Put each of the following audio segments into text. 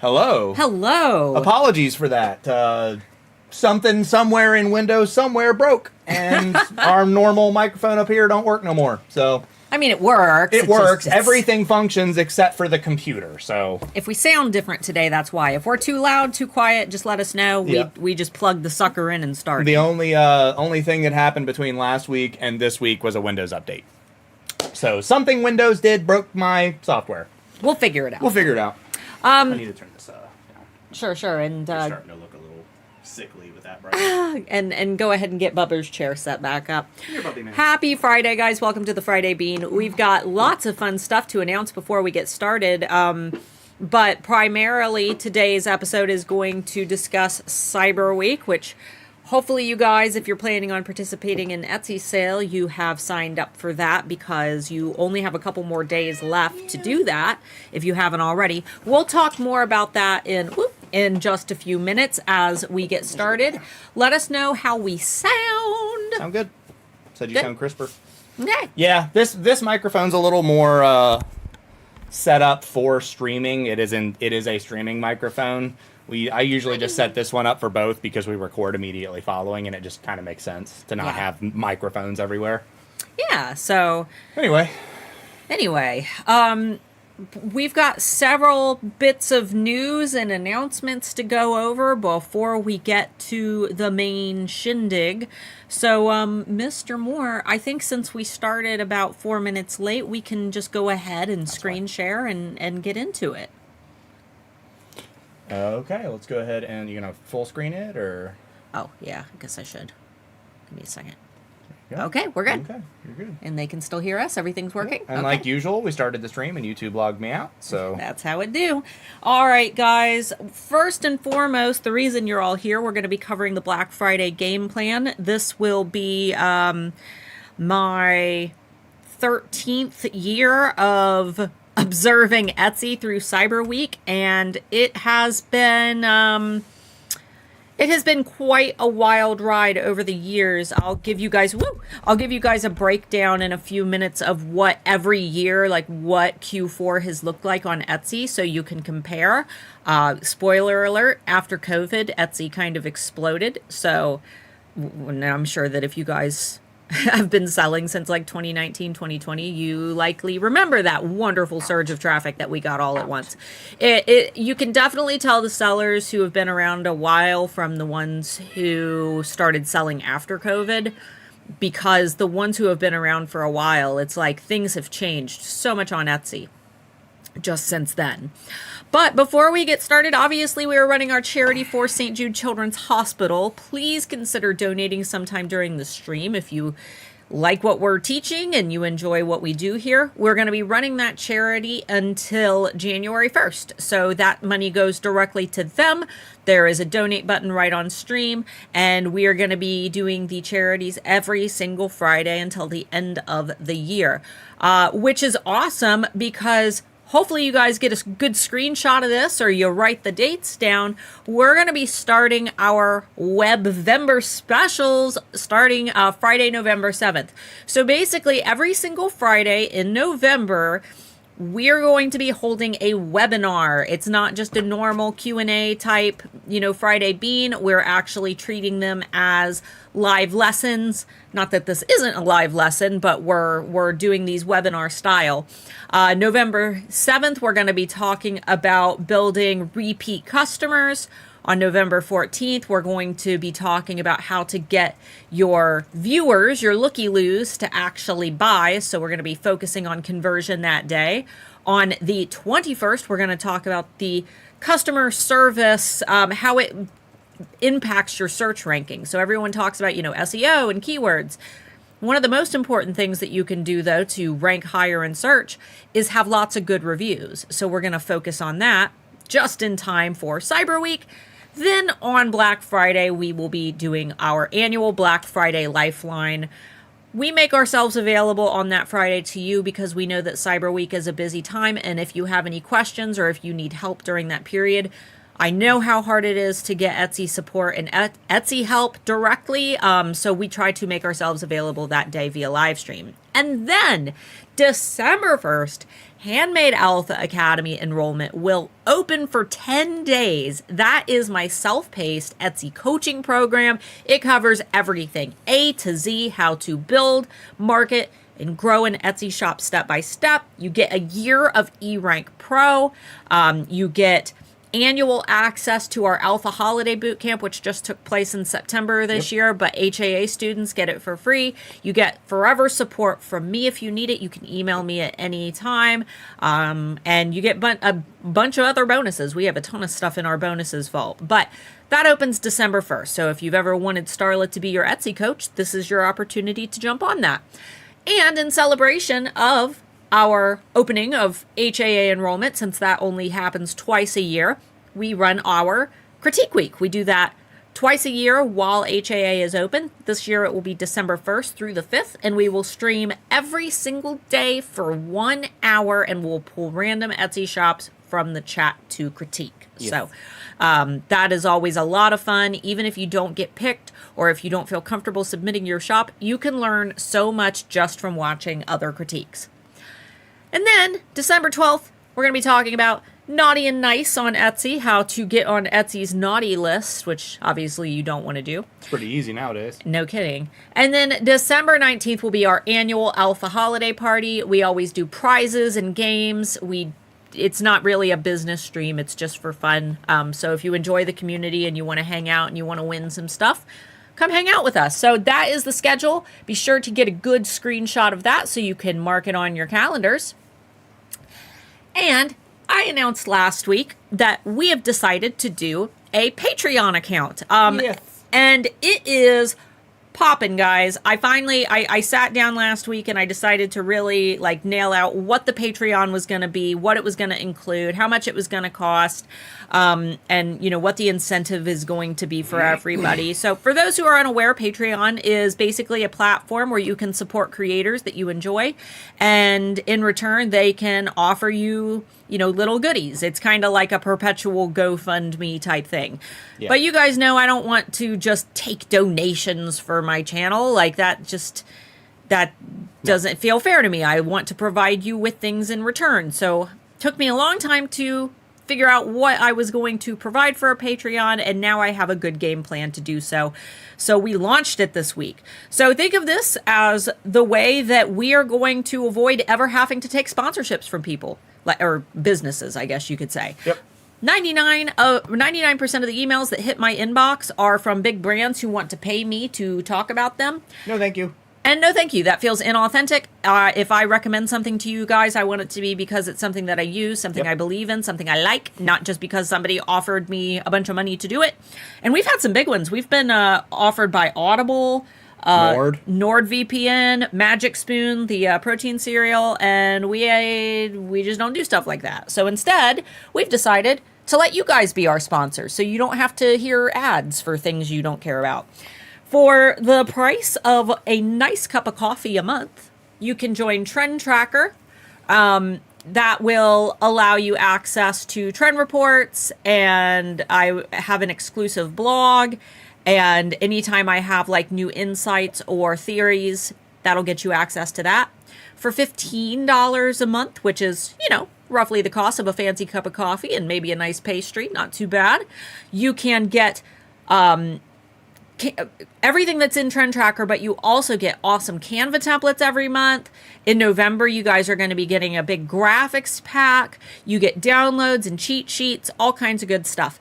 Hello. Hello. Apologies for that. Something somewhere in Windows somewhere broke, and our normal microphone up here don't work no more. So I mean, it works. it works. Everything functions except for the computer. So if we sound different today, that's why. If we're too loud, too quiet, just let us know. Yeah. We just plug the sucker in and start. The only thing that happened between last week and this week was a Windows update. So something Windows did broke my software. We'll figure it out. We'll figure it out. I need to turn this down. Sure. And You're starting to look a little sickly with that bright. and go ahead and get Bubba's chair set back up. Here, Bubby man. Happy Friday, guys. Welcome to the Friday Bean. We've got lots of fun stuff to announce before we get started. But primarily today's episode is going to discuss Cyber Week, which hopefully you guys, if you're planning on participating in Etsy sale, you have signed up for that because you only have a couple more days left to do that if you haven't already. We'll talk more about that in just a few minutes as we get started. Let us know how we sound. Sound good? Said you Good. sound crisper. Okay. Yeah, this microphone's a little more set up for streaming. It is a streaming microphone. I usually just set this one up for both because we record immediately following, and it just kind of makes sense to not have microphones everywhere. Yeah, so Anyway, we've got several bits of news and announcements to go over before we get to the main shindig. So, Mr. Moore, I think since we started about 4 minutes late, we can just go ahead and screen share and get into it. okay, let's go ahead and you gonna full screen it or? Oh, yeah, I guess I should. Give me a second. Yeah. Okay, we're good. Okay, you're good. And they can still hear us. Everything's working. And Okay. like usual, we started the stream and YouTube logged me out. So That's how it do. All right, guys. First and foremost, the reason you're all here, we're going to be covering the Black Friday game plan. This will be my 13th year of observing Etsy through Cyber Week, and it has been quite a wild ride over the years. I'll give you guys a breakdown in a few minutes of what every year, like what Q4 has looked like on Etsy, so you can compare. Spoiler alert, after COVID, Etsy kind of exploded. So I'm sure that if you guys have been selling since like 2019, 2020, you likely remember that wonderful surge of traffic that we got all at once. You can definitely tell the sellers who have been around a while from the ones who started selling after COVID, because the ones who have been around for a while, it's like things have changed so much on Etsy just since then. But before we get started, obviously we are running our charity for St. Jude Children's Hospital. Please consider donating sometime during the stream if you like what we're teaching and you enjoy what we do here. We're going to be running that charity until January 1st. So that money goes directly to them. There is a donate button right on stream, and we are going to be doing the charities every single Friday until the end of the year, which is awesome because hopefully you guys get a good screenshot of this or you write the dates down. We're going to be starting our Webvember specials starting Friday, November 7th. So basically every single Friday in November, we're going to be holding a webinar. It's not just a normal Q&A type, Friday Bean. We're actually treating them as live lessons. Not that this isn't a live lesson, but we're doing these webinar style. November 7th, we're going to be talking about building repeat customers. On November 14th, we're going to be talking about how to get your viewers, your looky-loos, to actually buy. So we're going to be focusing on conversion that day. On the 21st, we're going to talk about the customer service, how it impacts your search ranking. So everyone talks about, SEO and keywords. One of the most important things that you can do, though, to rank higher in search is have lots of good reviews. So we're going to focus on that just in time for Cyber Week. Then on Black Friday, we will be doing our annual Black Friday Lifeline. We make ourselves available on that Friday to you because we know that Cyber Week is a busy time. And if you have any questions or if you need help during that period, I know how hard it is to get Etsy support and Etsy help directly, so we try to make ourselves available that day via live stream. And then December 1st, Handmade Alpha Academy enrollment will open for 10 days. That is my self-paced Etsy coaching program. It covers everything A to Z, how to build, market, and grow an Etsy shop step by step. You get a year of eRank Pro. You get annual access to our Alpha Holiday Bootcamp, which just took place in September this year, but HAA students get it for free. You get forever support from me if you need it. You can email me at any time, and you get a bunch of other bonuses. We have a ton of stuff in our bonuses vault, but that opens December 1st. So if you've ever wanted Starla to be your Etsy coach, this is your opportunity to jump on that. And in celebration of our opening of HAA enrollment, since that only happens twice a year, we run our Critique Week. We do that twice a year while HAA is open. This year it will be December 1st through the 5th, and we will stream every single day for 1 hour, and we'll pull random Etsy shops from the chat to critique. Yes. So that is always a lot of fun. Even if you don't get picked or if you don't feel comfortable submitting your shop, you can learn so much just from watching other critiques. And then December 12th, we're going to be talking about naughty and nice on Etsy, how to get on Etsy's naughty list, which obviously you don't want to do. It's pretty easy nowadays. No kidding. And then December 19th will be our annual Alpha Holiday Party. We always do prizes and games. It's not really a business stream. It's just for fun. So if you enjoy the community and you want to hang out and you want to win some stuff, come hang out with us. So that is the schedule. Be sure to get a good screenshot of that so you can mark it on your calendars. And I announced last week that we have decided to do a Patreon account. Yes. And it is popping, guys. I sat down last week and I decided to really nail out what the Patreon was going to be, what it was going to include, how much it was going to cost, and what the incentive is going to be for everybody. So for those who are unaware, Patreon is basically a platform where you can support creators that you enjoy, and in return they can offer you little goodies. It's kind of like a perpetual GoFundMe type thing. Yeah. But you guys know I don't want to just take donations for my channel. That doesn't feel fair to me. I want to provide you with things in return. So it took me a long time to figure out what I was going to provide for a Patreon, and now I have a good game plan to do so. So we launched it this week. So think of this as the way that we are going to avoid ever having to take sponsorships from people. Or businesses, I guess you could say. Yep. 99% of the emails that hit my inbox are from big brands who want to pay me to talk about them. No, thank you. And no, thank you. That feels inauthentic. If I recommend something to you guys, I want it to be because it's something that I use, something I believe in, something I like, not just because somebody offered me a bunch of money to do it. And we've had some big ones. We've been offered by Audible, NordVPN, Magic Spoon, the protein cereal, and we just don't do stuff like that. So instead, we've decided to let you guys be our sponsors, so you don't have to hear ads for things you don't care about. For the price of a nice cup of coffee a month, you can join Trend Tracker. That will allow you access to trend reports, and I have an exclusive blog. And anytime I have new insights or theories, that'll get you access to that. For $15 a month, which is, roughly the cost of a fancy cup of coffee and maybe a nice pastry, not too bad, you can get everything that's in Trend Tracker, but you also get awesome Canva templates every month. In November, you guys are going to be getting a big graphics pack. You get downloads and cheat sheets, all kinds of good stuff.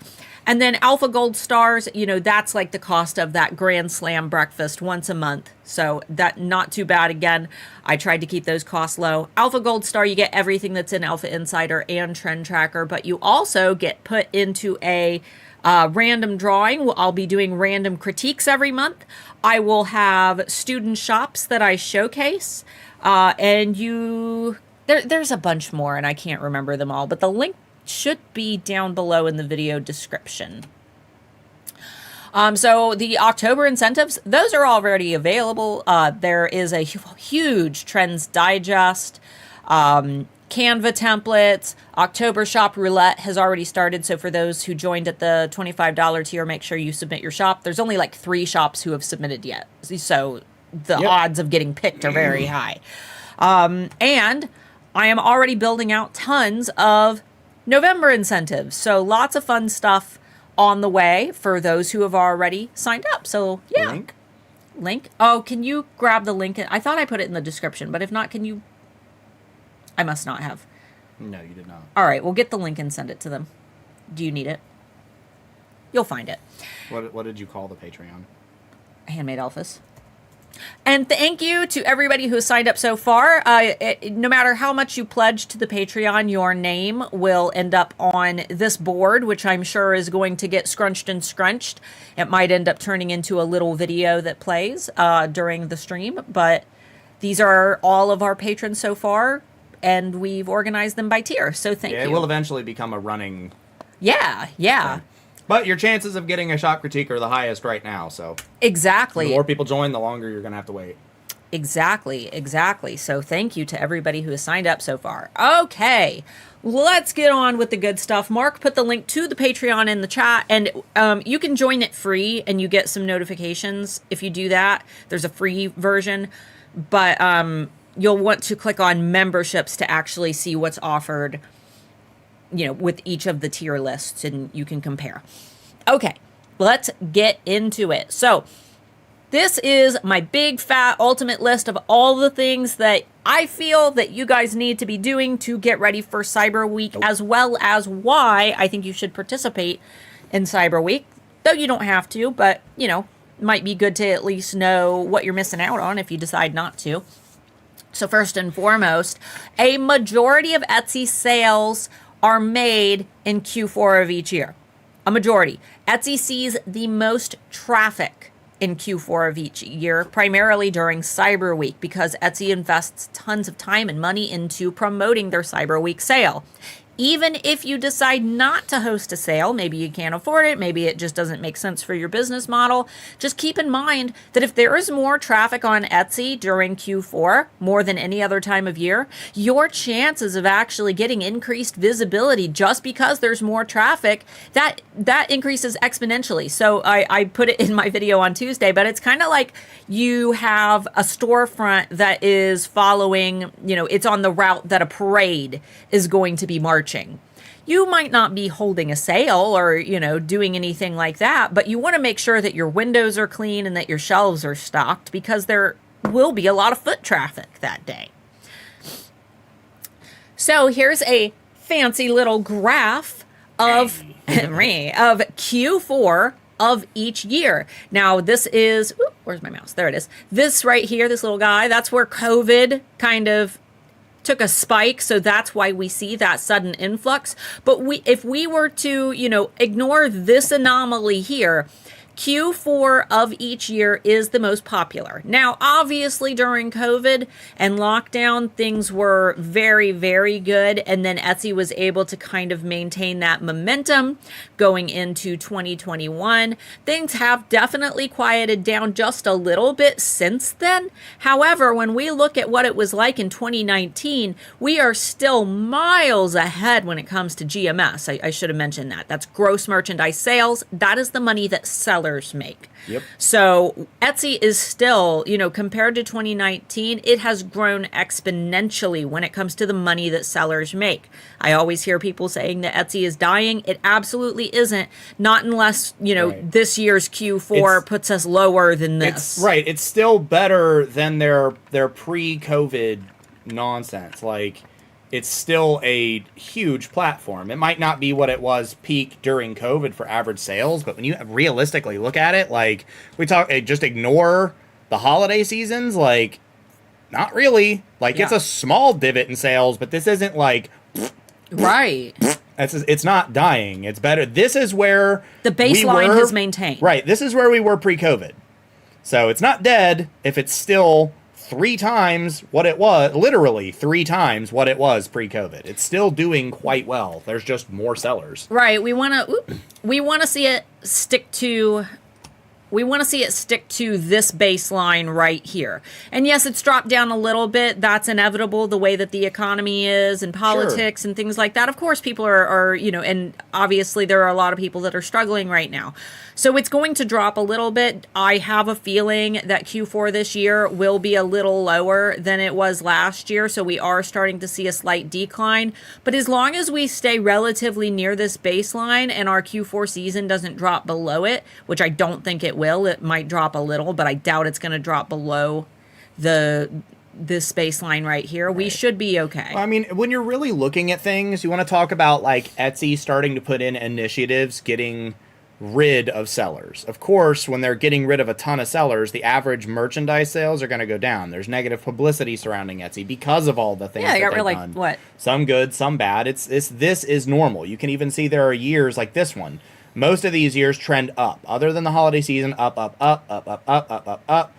And then Alpha Gold Stars, that's like the cost of that Grand Slam breakfast once a month. So that not too bad. Again, I tried to keep those costs low. Alpha Gold Star, you get everything that's in Alpha Insider and Trend Tracker, but you also get put into a random drawing. I'll be doing random critiques every month. I will have student shops that I showcase, and there's a bunch more, and I can't remember them all, but the link should be down below in the video description. So the October incentives, those are already available. There is a huge Trends Digest. Canva templates. October shop roulette has already started. So for those who joined at the $25 tier, make sure you submit your shop. There's only like 3 shops who have submitted yet. So the odds of getting picked are very high. And I am already building out tons of November incentives. So lots of fun stuff on the way for those who have already signed up. So yeah. Link. Oh, can you grab the link? I thought I put it in the description, but if not, can you... I must not have. No, you did not. All right, we'll get the link and send it to them. Do you need it? You'll find it. What did you call the Patreon? Handmade Elphys. And thank you to everybody who signed up so far. No matter how much you pledge to the Patreon, your name will end up on this board, which I'm sure is going to get scrunched and scrunched. It might end up turning into a little video that plays during the stream. But these are all of our patrons so far. And we've organized them by tier, so thank you. It will eventually become a running... Yeah. Thing. But your chances of getting a shop critique are the highest right now, so... Exactly. The more people join, the longer you're going to have to wait. Exactly. So thank you to everybody who has signed up so far. Okay, let's get on with the good stuff. Mark put the link to the Patreon in the chat, and you can join it free, and you get some notifications if you do that. There's a free version, but... you'll want to click on memberships to actually see what's offered, with each of the tier lists, and you can compare. Okay, let's get into it. So this is my big fat ultimate list of all the things that I feel that you guys need to be doing to get ready for Cyber Week, as well as why I think you should participate in Cyber Week, though you don't have to, but, might be good to at least know what you're missing out on if you decide not to. So first and foremost, a majority of Etsy sales are made in Q4 of each year. A majority. Etsy sees the most traffic in Q4 of each year, primarily during Cyber Week, because Etsy invests tons of time and money into promoting their Cyber Week sale. Even if you decide not to host a sale, maybe you can't afford it, maybe it just doesn't make sense for your business model, just keep in mind that if there is more traffic on Etsy during Q4, more than any other time of year, your chances of actually getting increased visibility just because there's more traffic, that increases exponentially. So I put it in my video on Tuesday, but it's kind of like you have a storefront that is following, it's on the route that a parade is going to be marching. You might not be holding a sale or, doing anything like that, but you want to make sure that your windows are clean and that your shelves are stocked because there will be a lot of foot traffic that day. So here's a fancy little graph of Q4 of each year. Now this is, where's my mouse? There it is. This right here, this little guy, that's where COVID kind of took a spike, so that's why we see that sudden influx. But if we were to, ignore this anomaly here, Q4 of each year is the most popular. Now, obviously during COVID and lockdown, things were very, very good. And then Etsy was able to kind of maintain that momentum going into 2021. Things have definitely quieted down just a little bit since then. However, when we look at what it was like in 2019, we are still miles ahead when it comes to GMS. I should have mentioned that. That's gross merchandise sales. That is the money that sellers make. Yep. So Etsy is still, compared to 2019, it has grown exponentially when it comes to the money that sellers make. I always hear people saying that Etsy is dying. It absolutely isn't. Not unless, Right. this year's Q4 puts us lower than this. It's still better than their pre-COVID nonsense. Like, it's still a huge platform. It might not be what it was peak during COVID for average sales, but when you realistically look at it, like, just ignore the holiday seasons, like, not really. Like, It's a small divot in sales, but this isn't like... Right. It's not dying. It's better. This is where the baseline has maintained. Right. This is where we were pre-COVID. So it's not dead if it's still 3 times what it was, literally 3 times what it was pre-COVID. It's still doing quite well. There's just more sellers. Right. We want to see it stick to We want to see it stick to this baseline right here. And yes, it's dropped down a little bit. That's inevitable, the way that the economy is and politics and things like that. Of course, people are, and obviously there are a lot of people that are struggling right now. So it's going to drop a little bit. I have a feeling that Q4 this year will be a little lower than it was last year. So we are starting to see a slight decline. But as long as we stay relatively near this baseline and our Q4 season doesn't drop below it, which I don't think it will, it might drop a little, but I doubt it's going to drop below this baseline right here. We should be okay. Well, I mean, when you're really looking at things, you want to talk about like Etsy starting to put in initiatives getting rid of sellers. Of course, when they're getting rid of a ton of sellers, the average merchandise sales are going to go down. There's negative publicity surrounding Etsy because of all the things that they've done. What? Some good, some bad. This is normal. You can even see there are years like this one. Most of these years trend up. Other than the holiday season, up, up, up, up, up, up, up, up, up.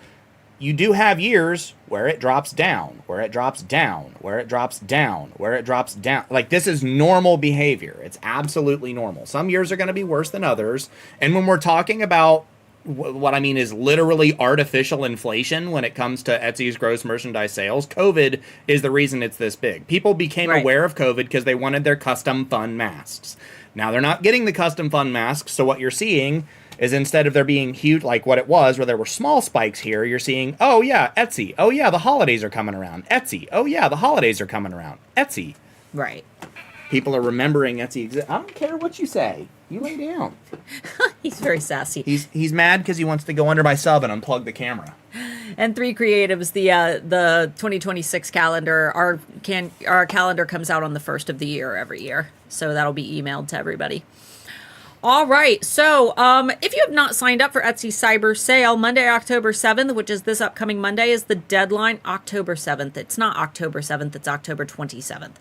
You do have years where it drops down, where it drops down, where it drops down, where it drops down. Like, this is normal behavior. It's absolutely normal. Some years are going to be worse than others. And when we're talking about what I mean is literally artificial inflation when it comes to Etsy's gross merchandise sales, COVID is the reason it's this big. People became aware of COVID because they wanted their custom fun masks. Now they're not getting the custom fun masks, so what you're seeing is instead of there being huge, like what it was, where there were small spikes here, you're seeing, oh yeah, Etsy. Oh yeah, the holidays are coming around. Etsy. Oh yeah, the holidays are coming around. Etsy. Right. People are remembering Etsy exists. I don't care what you say. You lay down. He's very sassy. He's mad because he wants to go under my sub and unplug the camera. And 3 Creatives, the 2026 calendar, our calendar comes out on the 1st of the year every year. So that'll be emailed to everybody. All right, so if you have not signed up for Etsy Cyber Sale, Monday, October 7th, which is this upcoming Monday, is the deadline. October 7th. It's not October 7th, it's October 27th.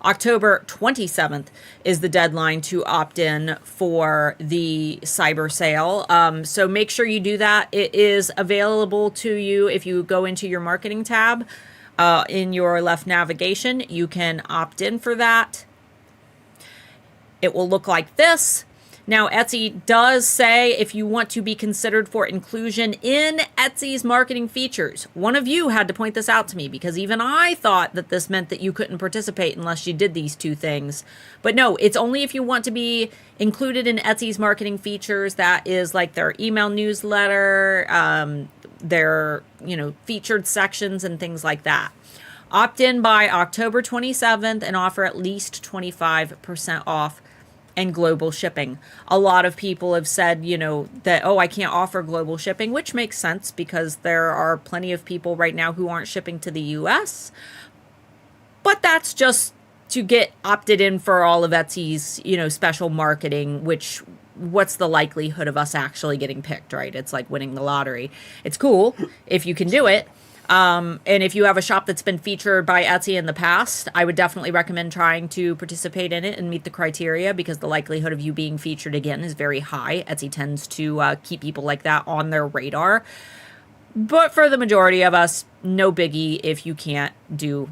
October 27th is the deadline to opt in for the Cyber Sale. So make sure you do that. It is available to you if you go into your marketing tab in your left navigation. You can opt in for that. It will look like this. Now, Etsy does say if you want to be considered for inclusion in Etsy's marketing features. One of you had to point this out to me because even I thought that this meant that you couldn't participate unless you did these 2 things. But no, it's only if you want to be included in Etsy's marketing features. That is like their email newsletter, their, featured sections and things like that. Opt in by October 27th and offer at least 25% off and global shipping. A lot of people have said, that, I can't offer global shipping, which makes sense because there are plenty of people right now who aren't shipping to the US. But that's just to get opted in for all of Etsy's, special marketing, which what's the likelihood of us actually getting picked, right? It's like winning the lottery. It's cool if you can do it. And if you have a shop that's been featured by Etsy in the past, I would definitely recommend trying to participate in it and meet the criteria because the likelihood of you being featured again is very high. Etsy tends to keep people like that on their radar. But for the majority of us, no biggie if you can't do,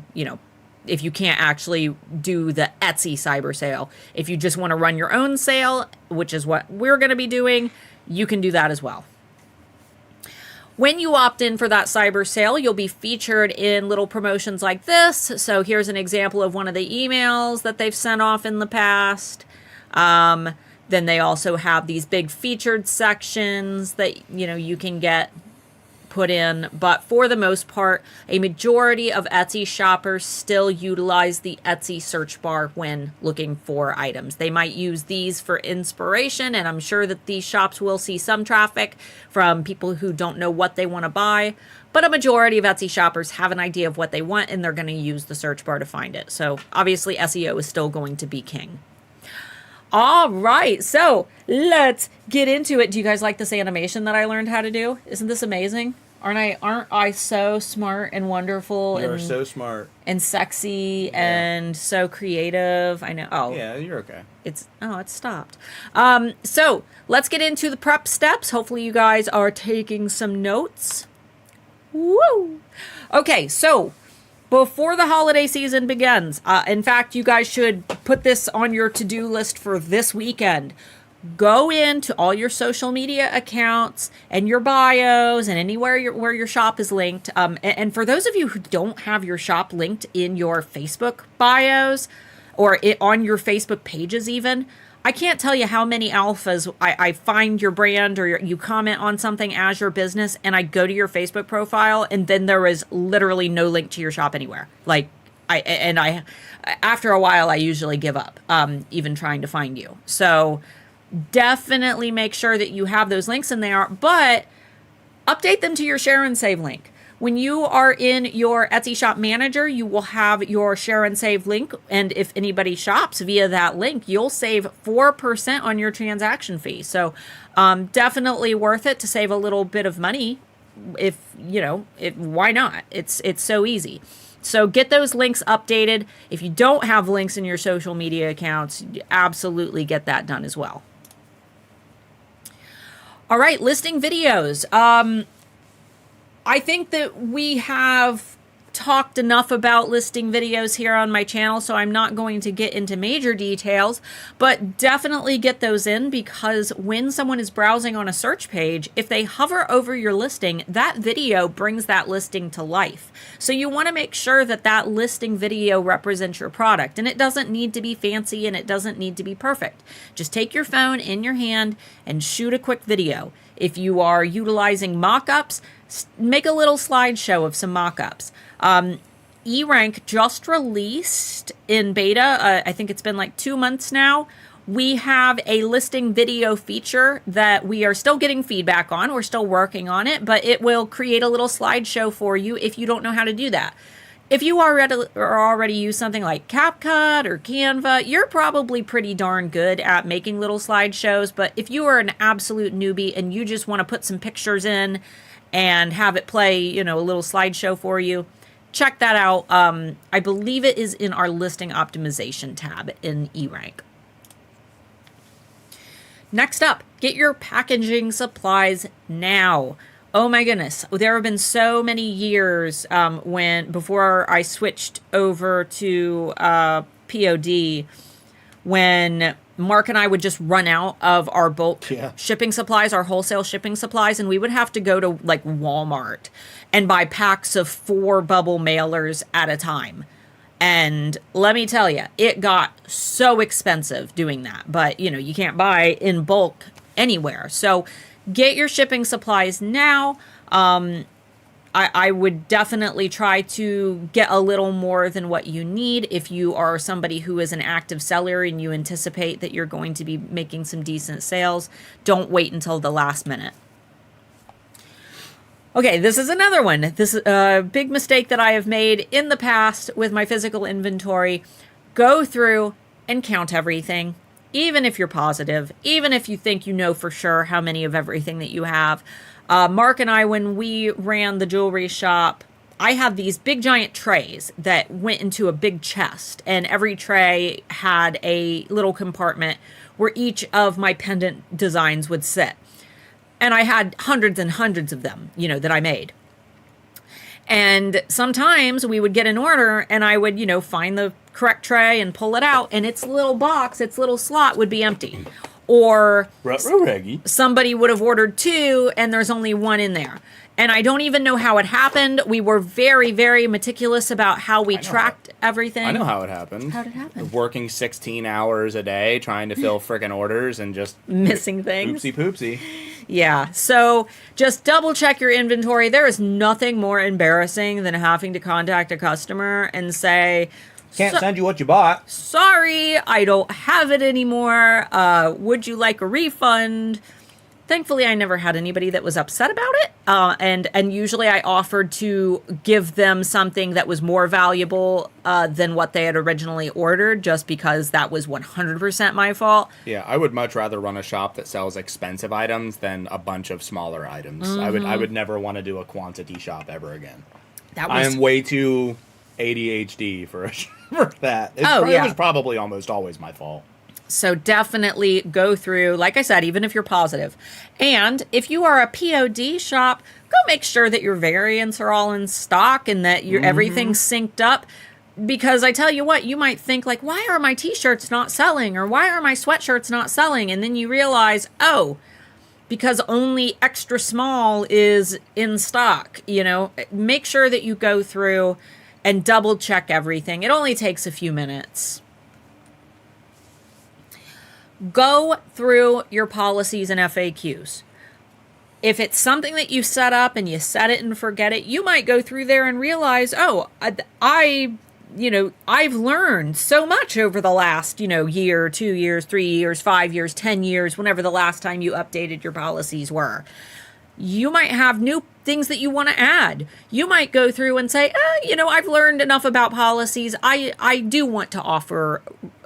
if you can't actually do the Etsy cyber sale. If you just want to run your own sale, which is what we're going to be doing, you can do that as well. When you opt in for that cyber sale, you'll be featured in little promotions like this. So here's an example of one of the emails that they've sent off in the past. Then they also have these big featured sections that, you can get put in. But for the most part, a majority of Etsy shoppers still utilize the Etsy search bar when looking for items. They might use these for inspiration, and I'm sure that these shops will see some traffic from people who don't know what they want to buy. But a majority of Etsy shoppers have an idea of what they want, and they're going to use the search bar to find it. So obviously SEO is still going to be king. All right, so let's get into it. Do you guys like this animation that I learned how to do? Isn't this amazing? Aren't I so smart and wonderful? You're so smart. And sexy and so creative. I know. Oh. Yeah, you're okay. It's stopped. So let's get into the prep steps. Hopefully you guys are taking some notes. Woo! Okay, so before the holiday season begins, in fact, you guys should put this on your to-do list for this weekend. go into all your social media accounts and your bios and anywhere where your shop is linked. And for those of you who don't have your shop linked in your Facebook bios or on your Facebook pages even, I can't tell you how many alphas I find your brand or you comment on something as your business, and I go to your Facebook profile, and then there is literally no link to your shop anywhere. Like, after a while, I usually give up, even trying to find you. So definitely make sure that you have those links in there, but update them to your share and save link. When you are in your Etsy shop manager, you will have your share and save link. And if anybody shops via that link, you'll save 4% on your transaction fee. So definitely worth it to save a little bit of money. If, why not? It's so easy. So get those links updated. If you don't have links in your social media accounts, absolutely get that done as well. All right, listing videos. I think that we have talked enough about listing videos here on my channel, so I'm not going to get into major details, but definitely get those in, because when someone is browsing on a search page, if they hover over your listing, that video brings that listing to life. So you want to make sure that that listing video represents your product, and it doesn't need to be fancy and it doesn't need to be perfect. Just take your phone in your hand and shoot a quick video. If you are utilizing mock-ups, make a little slideshow of some mock-ups. eRank just released in beta, I think it's been like 2 months now. We have a listing video feature that we are still getting feedback on. We're still working on it, but it will create a little slideshow for you if you don't know how to do that. If you already use something like CapCut or Canva, you're probably pretty darn good at making little slideshows. But if you are an absolute newbie and you just want to put some pictures in and have it play, a little slideshow for you, check that out. I believe it is in our listing optimization tab in eRank. Next up, get your packaging supplies now. Oh my goodness, there have been so many years before I switched over to POD, when Mark and I would just run out of our bulk shipping supplies, our wholesale shipping supplies, and we would have to go to like Walmart and buy packs of 4 bubble mailers at a time. And let me tell you, it got so expensive doing that. But, you can't buy in bulk anywhere. So get your shipping supplies now. I would definitely try to get a little more than what you need if you are somebody who is an active seller and you anticipate that you're going to be making some decent sales. Don't wait until the last minute. Okay, this is another one. This is a big mistake that I have made in the past with my physical inventory. Go through and count everything, even if you're positive, even if you think you know for sure how many of everything that you have. Mark and I, when we ran the jewelry shop, I had these big giant trays that went into a big chest, and every tray had a little compartment where each of my pendant designs would sit. And I had hundreds and hundreds of them, that I made. And sometimes we would get an order and I would, find the correct tray and pull it out, and its little box, its little slot would be empty. Or somebody would have ordered 2 and there's only 1 in there. And I don't even know how it happened. We were very, very meticulous about how we tracked everything. I know how it happened. How did it happen? Working 16 hours a day trying to fill frickin' orders and just missing things. Oopsie poopsie. Yeah, so just double check your inventory. There is nothing more embarrassing than having to contact a customer and say, can't send you what you bought. Sorry, I don't have it anymore. Would you like a refund? Thankfully, I never had anybody that was upset about it. And usually I offered to give them something that was more valuable than what they had originally ordered, just because that was 100% my fault. Yeah, I would much rather run a shop that sells expensive items than a bunch of smaller items. Mm-hmm. I would never want to do a quantity shop ever again. I was am way too ADHD for that. It was probably almost always my fault. So definitely go through, like I said, even if you're positive. And if you are a POD shop, go make sure that your variants are all in stock and that everything's synced up. Because I tell you what, you might think like, why are my t-shirts not selling? Or why are my sweatshirts not selling? And then you realize, oh, because only extra small is in stock. Make sure that you go through and double check everything. It only takes a few minutes. Go through your policies and FAQs. If it's something that you set up and you set it and forget it, you might go through there and realize, oh, I've learned so much over the last, year, 2 years, 3 years, 5 years, 10 years, whenever the last time you updated your policies were. You might have new things that you want to add. You might go through and say, I've learned enough about policies. I do want to offer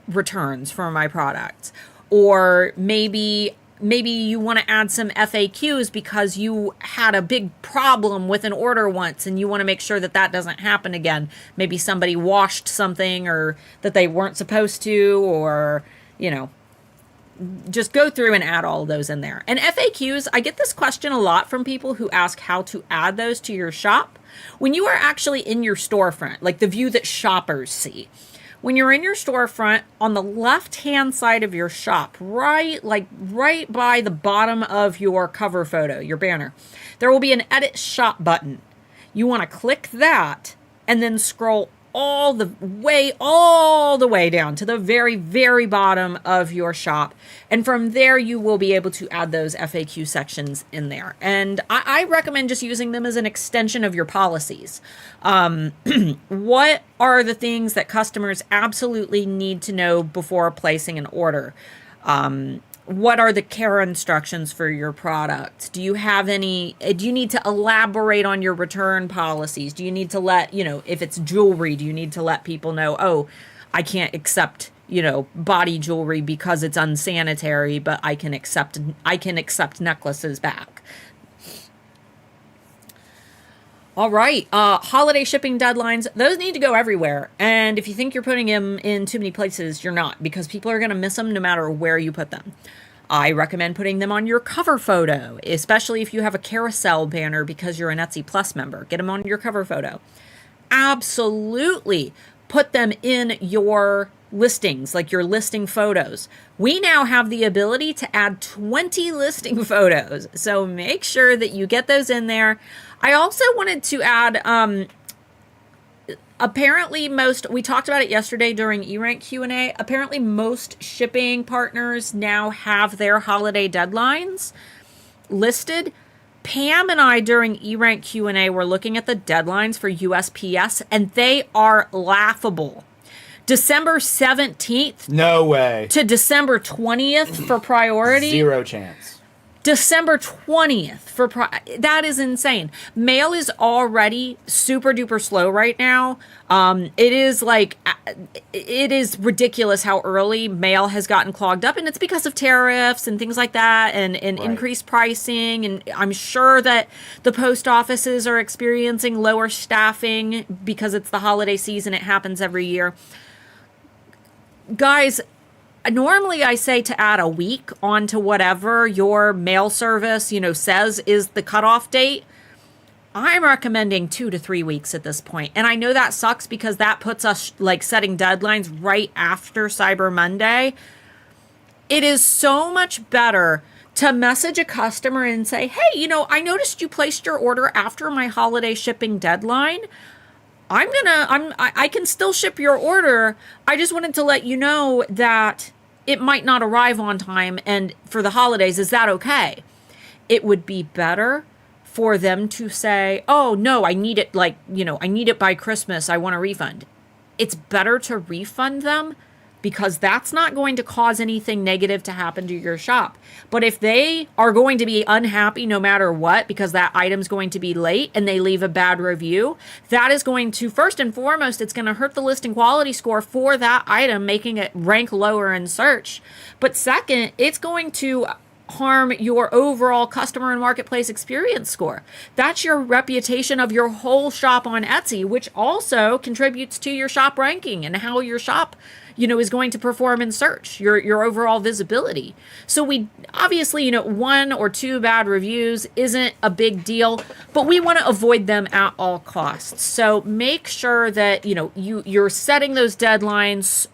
returns for my products. Or maybe you want to add some FAQs because you had a big problem with an order once and you want to make sure that that doesn't happen again. Maybe somebody washed something or that they weren't supposed to, or, just go through and add all of those in there. And FAQs, I get this question a lot from people who ask how to add those to your shop. When you are actually in your storefront, like the view that shoppers see. When you're in your storefront, on the left-hand side of your shop, right by the bottom of your cover photo, your banner, there will be an Edit Shop button. You want to click that and then scroll all the way down to the very, very bottom of your shop. And from there, you will be able to add those FAQ sections in there. And I recommend just using them as an extension of your policies. What are the things that customers absolutely need to know before placing an order? What are the care instructions for your product? Do you need to elaborate on your return policies? Do you need to let, if it's jewelry, do you need to let people know, oh, I can't accept, body jewelry because it's unsanitary, but I can accept necklaces back. All right. Holiday shipping deadlines, those need to go everywhere. And if you think you're putting them in too many places, you're not, because people are going to miss them no matter where you put them. I recommend putting them on your cover photo, especially if you have a carousel banner because you're an Etsy Plus member. Get them on your cover photo. Absolutely put them in your listings, like your listing photos. We now have the ability to add 20 listing photos. So make sure that you get those in there. I also wanted to add, apparently we talked about it yesterday during eRank Q&A. Apparently most shipping partners now have their holiday deadlines listed. Pam and I during eRank Q&A were looking at the deadlines for USPS and they are laughable. December 17th. No way. To December 20th for priority. Zero chance. December 20th for that is insane. Mail is already super duper slow right now. It is ridiculous how early mail has gotten clogged up, and it's because of tariffs and things like that, and right. Increased pricing. And I'm sure that the post offices are experiencing lower staffing because it's the holiday season. It happens every year. Guys, normally I say to add a week onto whatever your mail service, says is the cutoff date. I'm recommending 2 to 3 weeks at this point. And I know that sucks because that puts us setting deadlines right after Cyber Monday. It is so much better to message a customer and say, hey, I noticed you placed your order after my holiday shipping deadline. I can still ship your order. I just wanted to let you know that it might not arrive on time, and for the holidays, is that okay? It would be better for them to say, oh, no, I need it I need it by Christmas. I want a refund. It's better to refund them because that's not going to cause anything negative to happen to your shop. But if they are going to be unhappy no matter what because that item's going to be late and they leave a bad review, that is going to, first and foremost, it's going to hurt the listing quality score for that item, making it rank lower in search. But second, it's going to harm your overall customer and marketplace experience score. That's your reputation of your whole shop on Etsy, which also contributes to your shop ranking and how your shop is going to perform in search, your overall visibility. So we obviously, one or two bad reviews isn't a big deal, but we want to avoid them at all costs. So make sure that, you're setting those deadlines,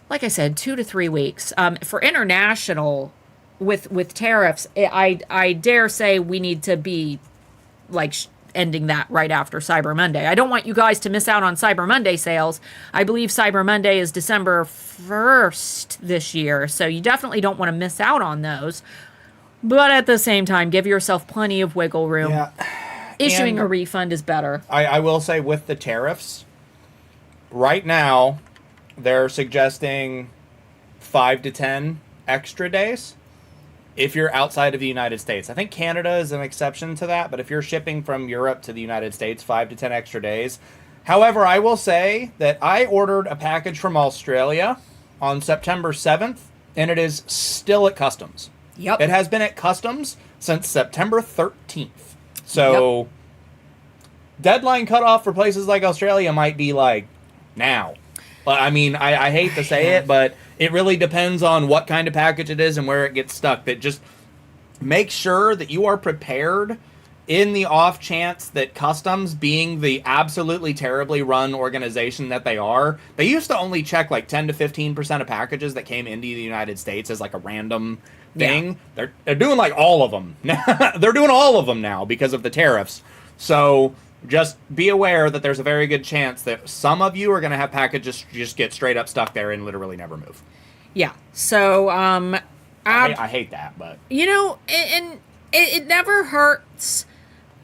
like I said, 2 to 3 weeks. For international, with tariffs, I dare say we need to be like ending that right after Cyber Monday. I don't want you guys to miss out on Cyber Monday sales. I believe Cyber Monday is December 1st this year, so you definitely don't want to miss out on those. But at the same time, give yourself plenty of wiggle room. Yeah. Issuing And a refund is better. I will say with the tariffs, right now, they're suggesting 5 to 10 extra days if you're outside of the United States. I think Canada is an exception to that, but if you're shipping from Europe to the United States, 5 to 10 extra days. However, I will say that I ordered a package from Australia on September 7th, and it is still at customs. Yep. It has been at customs since September 13th. So, deadline cutoff for places like Australia might be like now. But I mean, I hate to say it, but it really depends on what kind of package it is and where it gets stuck. That just make sure that you are prepared in the off chance that customs, being the absolutely terribly run organization that they are, they used to only check like 10 to 15% of packages that came into the United States as like a random thing. Yeah. They're doing like all of them. They're doing all of them now because of the tariffs. So just be aware that there's a very good chance that some of you are going to have packages just get straight up stuck there and literally never move. Yeah. So, I hate that, but and it never hurts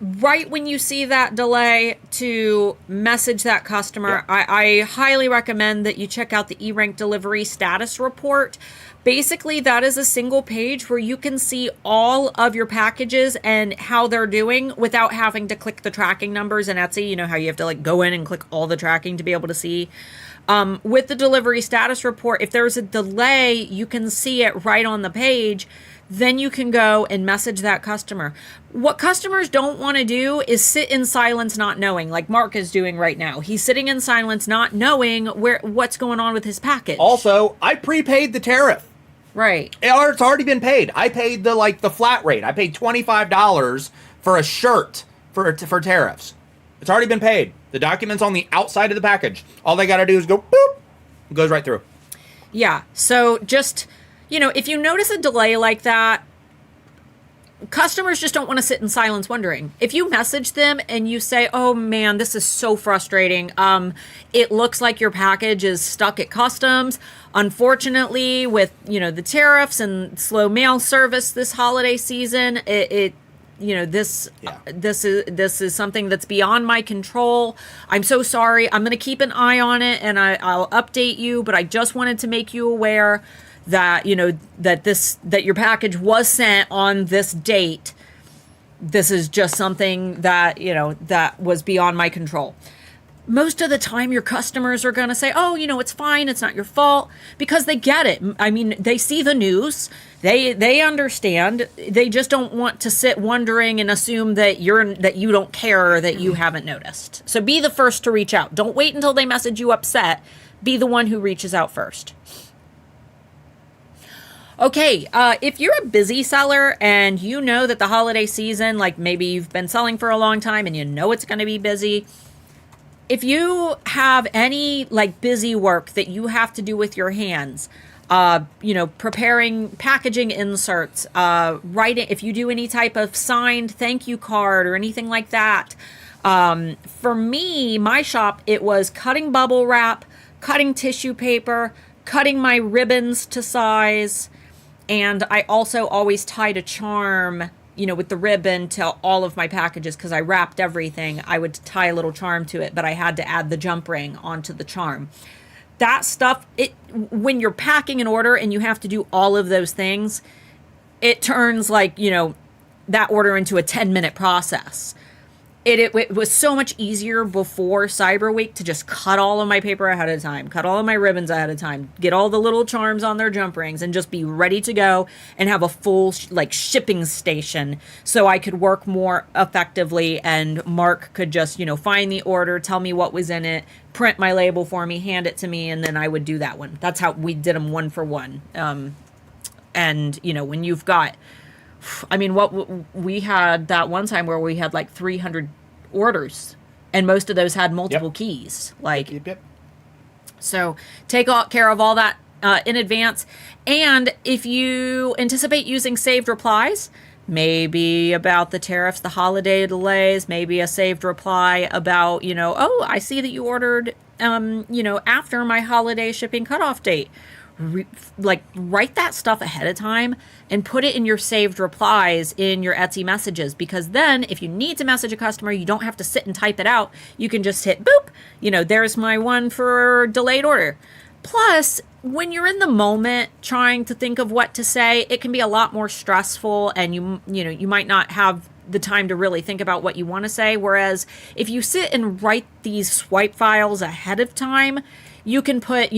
right when you see that delay to message that customer. Yeah. I highly recommend that you check out the eRank delivery status report. Basically, that is a single page where you can see all of your packages and how they're doing without having to click the tracking numbers in Etsy. You know how you have to like go in and click all the tracking to be able to see. With the delivery status report, if there's a delay, you can see it right on the page. Then you can go and message that customer. What customers don't want to do is sit in silence not knowing, like Mark is doing right now. He's sitting in silence not knowing what's going on with his package. Also, I prepaid the tariff. Right. It's already been paid. I paid the flat rate. I paid $25 for a shirt for tariffs. It's already been paid. The document's on the outside of the package. All they got to do is go boop. It goes right through. Yeah. So just, if you notice a delay like that, customers just don't want to sit in silence wondering. If you message them and you say, oh man, this is so frustrating. It looks like your package is stuck at customs. Unfortunately, with, the tariffs and slow mail service this holiday season, this is something that's beyond my control. I'm so sorry. I'm going to keep an eye on it and I'll update you, but I just wanted to make you aware that, that your package was sent on this date. This is just something that, that was beyond my control. Most of the time your customers are going to say, oh, it's fine. It's not your fault, because they get it. I mean, they see the news. They understand. They just don't want to sit wondering and assume that you don't care or that you haven't noticed. So be the first to reach out. Don't wait until they message you upset. Be the one who reaches out first. Okay, if you're a busy seller and you know that the holiday season, like maybe you've been selling for a long time and you know it's going to be busy, if you have any like busy work that you have to do with your hands, preparing packaging inserts, writing, if you do any type of signed thank you card or anything like that. For me, my shop, it was cutting bubble wrap, cutting tissue paper, cutting my ribbons to size. And I also always tied a charm, with the ribbon to all of my packages, because I wrapped everything. I would tie a little charm to it, but I had to add the jump ring onto the charm. That stuff, when you're packing an order and you have to do all of those things, it turns like, that order into a 10-minute process. It was so much easier before Cyber Week to just cut all of my paper ahead of time, cut all of my ribbons ahead of time, get all the little charms on their jump rings, and just be ready to go and have a full shipping station so I could work more effectively, and Mark could just, find the order, tell me what was in it, print my label for me, hand it to me, and then I would do that one. That's how we did them one for one. And, when you've got, what we had that one time where we had like 300 orders, and most of those had multiple keys. Yep. So take care of all that in advance. And if you anticipate using saved replies, maybe about the tariffs, the holiday delays, maybe a saved reply about, oh, I see that you ordered, after my holiday shipping cutoff date. Write that stuff ahead of time and put it in your saved replies in your Etsy messages, because then if you need to message a customer, you don't have to sit and type it out. You can just hit boop, there's my one for delayed order. Plus, when you're in the moment trying to think of what to say, it can be a lot more stressful, and you might not have the time to really think about what you want to say. Whereas if you sit and write these swipe files ahead of time, you can put,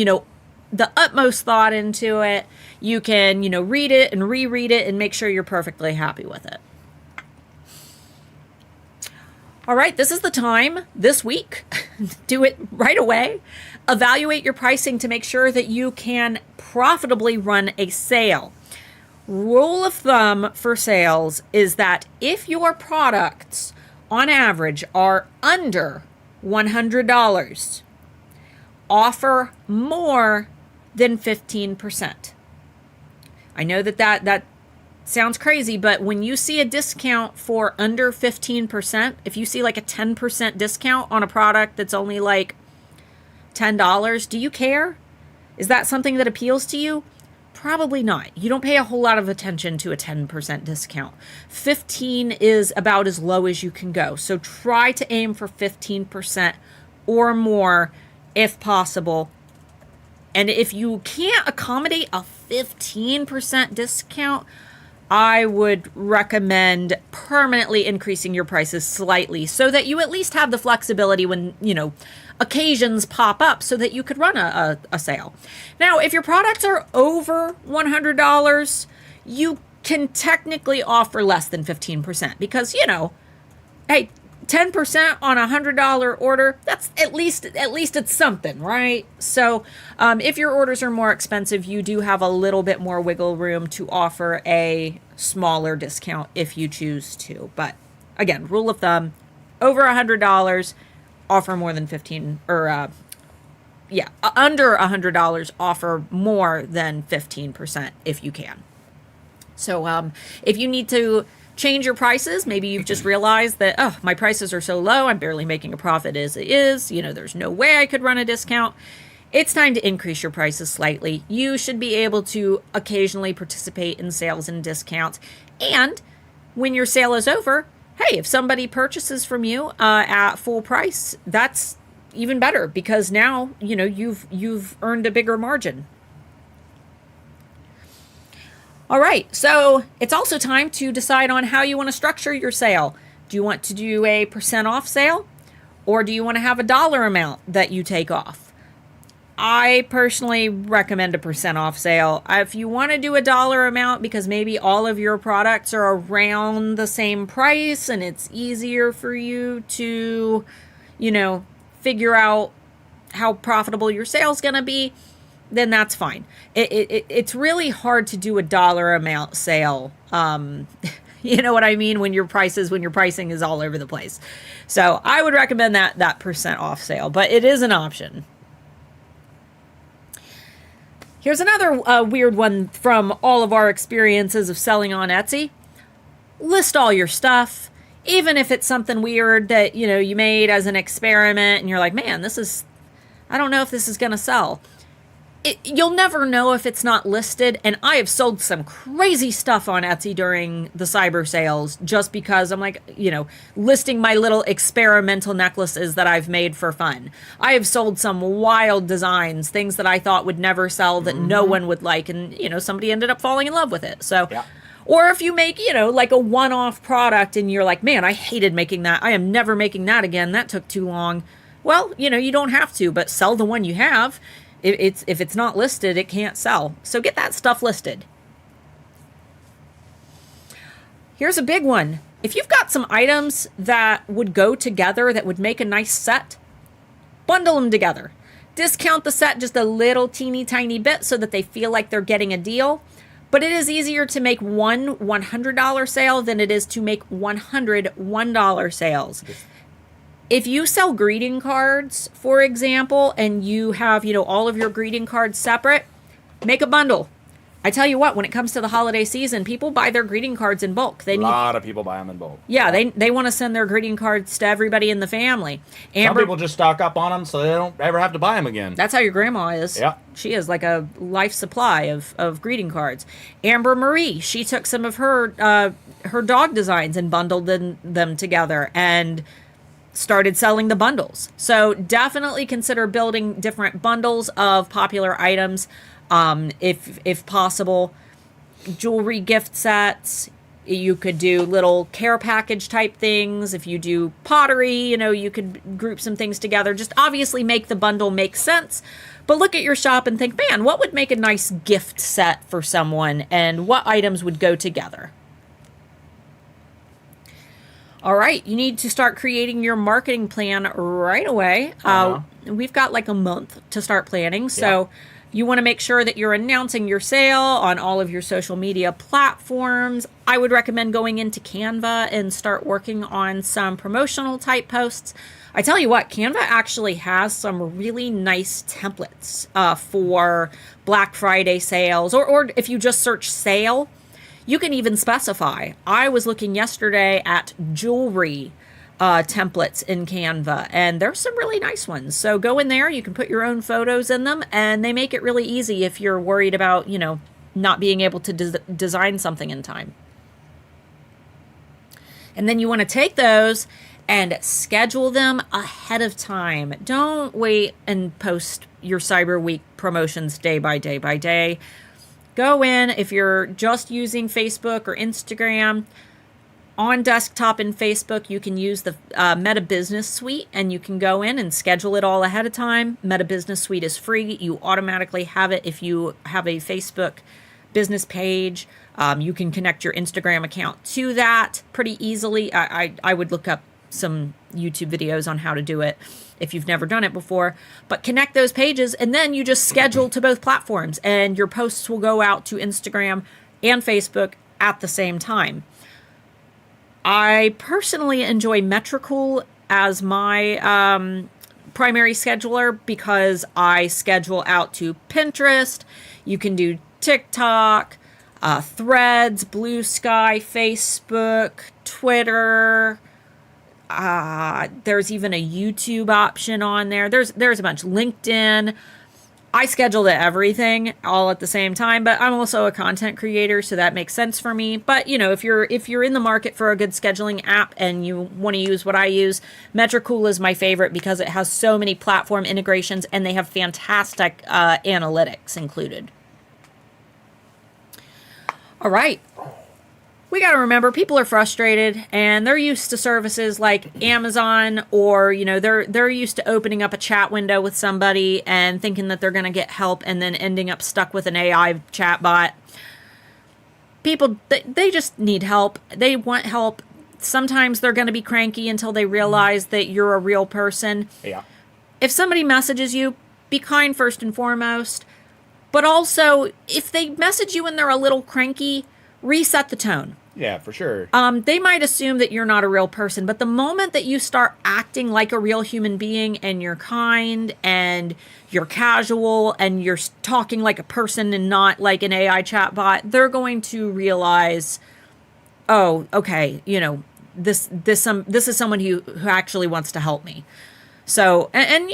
the utmost thought into it. You can, read it and reread it and make sure you're perfectly happy with it. All right, this is the time this week. Do it right away. Evaluate your pricing to make sure that you can profitably run a sale. Rule of thumb for sales is that if your products on average are under $100, offer more than 15%. I know that sounds crazy, but when you see a discount for under 15%, if you see like a 10% discount on a product that's only like $10, do you care? Is that something that appeals to you? Probably not. You don't pay a whole lot of attention to a 10% discount. 15 is about as low as you can go. So try to aim for 15% or more if possible. And if you can't accommodate a 15% discount, I would recommend permanently increasing your prices slightly so that you at least have the flexibility when, occasions pop up so that you could run a sale. Now, if your products are over $100, you can technically offer less than 15% because, hey, 10% on a $100 order, that's at least it's something, right? So if your orders are more expensive, you do have a little bit more wiggle room to offer a smaller discount if you choose to. But again, rule of thumb, over $100, offer more than 15, or under $100, offer more than 15% if you can. So if you need to change your prices, maybe you've just realized that, oh, my prices are so low, I'm barely making a profit as it is, there's no way I could run a discount. It's time to increase your prices slightly. You should be able to occasionally participate in sales and discounts. And when your sale is over, hey, if somebody purchases from you at full price, that's even better because now, you've earned a bigger margin. All right, so it's also time to decide on how you want to structure your sale. Do you want to do a % off sale, or do you want to have a dollar amount that you take off? I personally recommend a % off sale. If you want to do a dollar amount because maybe all of your products are around the same price and it's easier for you to, figure out how profitable your sale's going to be, then that's fine. It's really hard to do a dollar amount sale. You know what I mean? When your pricing is all over the place. So I would recommend that % off sale, but it is an option. Here's another weird one from all of our experiences of selling on Etsy. List all your stuff, even if it's something weird that, you made as an experiment and you're like, man, I don't know if this is going to sell. You'll never know if it's not listed, and I have sold some crazy stuff on Etsy during the cyber sales just because I'm like, listing my little experimental necklaces that I've made for fun. I have sold some wild designs, things that I thought would never sell that no one would like, and somebody ended up falling in love with it. So Or if you make, like a one-off product and you're like, man, I hated making that. I am never making that again. That took too long. Well, you don't have to, but sell the one you have. If it's not listed, it can't sell. So get that stuff listed. Here's a big one. If you've got some items that would go together, that would make a nice set, bundle them together. Discount the set just a little teeny tiny bit so that they feel like they're getting a deal. But it is easier to make one $100 sale than it is to make 100 $1 sales. If you sell greeting cards, for example, and you have, all of your greeting cards separate, make a bundle. I tell you what, when it comes to the holiday season, people buy their greeting cards in bulk. A lot of people buy them in bulk. Yeah, they want to send their greeting cards to everybody in the family. Some people just stock up on them so they don't ever have to buy them again. That's how your grandma is. Yeah. She is like a life supply of greeting cards. Amber Marie, she took some of her dog designs and bundled them together and started selling the bundles. So definitely consider building different bundles of popular items. If possible, jewelry gift sets. You could do little care package type things. If you do pottery, you could group some things together. Just obviously make the bundle make sense. But look at your shop and think, man, what would make a nice gift set for someone and what items would go together? All right, you need to start creating your marketing plan right away. We've got like a month to start planning. So you want to make sure that you're announcing your sale on all of your social media platforms. I would recommend going into Canva and start working on some promotional type posts. I tell you what, Canva actually has some really nice templates for Black Friday sales, or if you just search sale, you can even specify. I was looking yesterday at jewelry templates in Canva, and there's some really nice ones. So go in there, you can put your own photos in them, and they make it really easy if you're worried about, not being able to design something in time. And then you want to take those and schedule them ahead of time. Don't wait and post your Cyber Week promotions day by day by day. Go in, if you're just using Facebook or Instagram, on desktop in Facebook, you can use the Meta Business Suite, and you can go in and schedule it all ahead of time. Meta Business Suite is free. You automatically have it if you have a Facebook business page. You can connect your Instagram account to that pretty easily. I would look up some YouTube videos on how to do it if you've never done it before. But connect those pages, and then you just schedule to both platforms, and your posts will go out to Instagram and Facebook at the same time. I personally enjoy Metricool as my primary scheduler because I schedule out to Pinterest. You can do TikTok, Threads, Blue Sky, Facebook, Twitter. There's even a YouTube option on there. There's a bunch. LinkedIn. I schedule everything all at the same time, but I'm also a content creator, so that makes sense for me. But if you're in the market for a good scheduling app and you want to use what I use, Metricool is my favorite because it has so many platform integrations and they have fantastic analytics included. All right. We got to remember, people are frustrated and they're used to services like Amazon, or, they're used to opening up a chat window with somebody and thinking that they're going to get help and then ending up stuck with an AI chatbot. People, they just need help. They want help. Sometimes they're going to be cranky until they realize that you're a real person. Yeah. If somebody messages you, be kind first and foremost. But also, if they message you and they're a little cranky, reset the tone. Yeah, for sure. They might assume that you're not a real person, but the moment that you start acting like a real human being and you're kind and you're casual and you're talking like a person and not like an AI chatbot, they're going to realize, oh, okay, this is someone who actually wants to help me. So, and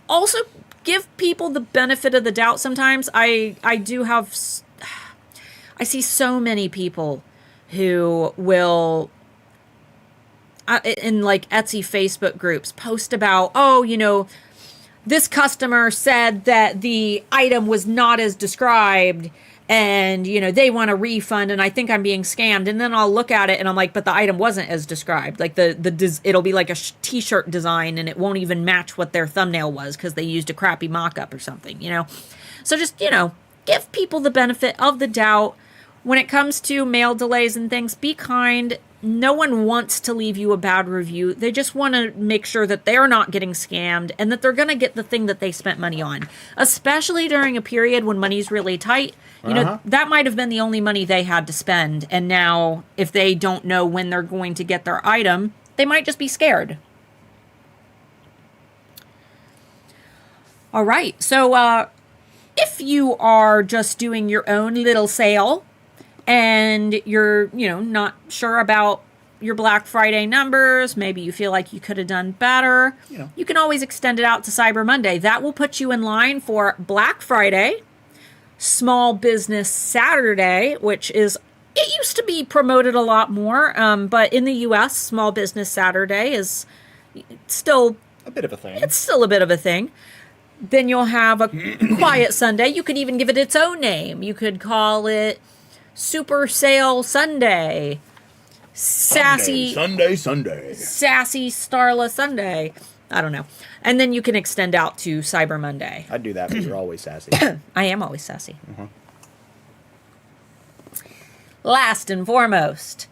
also give people the benefit of the doubt. Sometimes I see so many people who will, in like Etsy Facebook groups, post about, this customer said that the item was not as described, and they want a refund, and I think I'm being scammed, and then I'll look at it and I'm like, but the item wasn't as described. Like it'll be like a t-shirt design, and it won't even match what their thumbnail was because they used a crappy mock-up or something. So just give people the benefit of the doubt. When it comes to mail delays and things, be kind. No one wants to leave you a bad review. They just want to make sure that they're not getting scammed and that they're going to get the thing that they spent money on, especially during a period when money's really tight. That might have been the only money they had to spend. And now if they don't know when they're going to get their item, they might just be scared. All right. So if you are just doing your own little sale, and you're, not sure about your Black Friday numbers, maybe you feel like you could have done better, you can always extend it out to Cyber Monday. That will put you in line for Black Friday, Small Business Saturday, it used to be promoted a lot more, but in the U.S., Small Business Saturday is still a bit of a thing. It's still a bit of a thing. Then you'll have a Quiet Sunday. You could even give it its own name. You could call it Super Sale Sunday, Sassy Sunday, Sassy Starla Sunday. I don't know. And then you can extend out to Cyber Monday. I'd do that, but you're always sassy. I am always sassy. Last and foremost,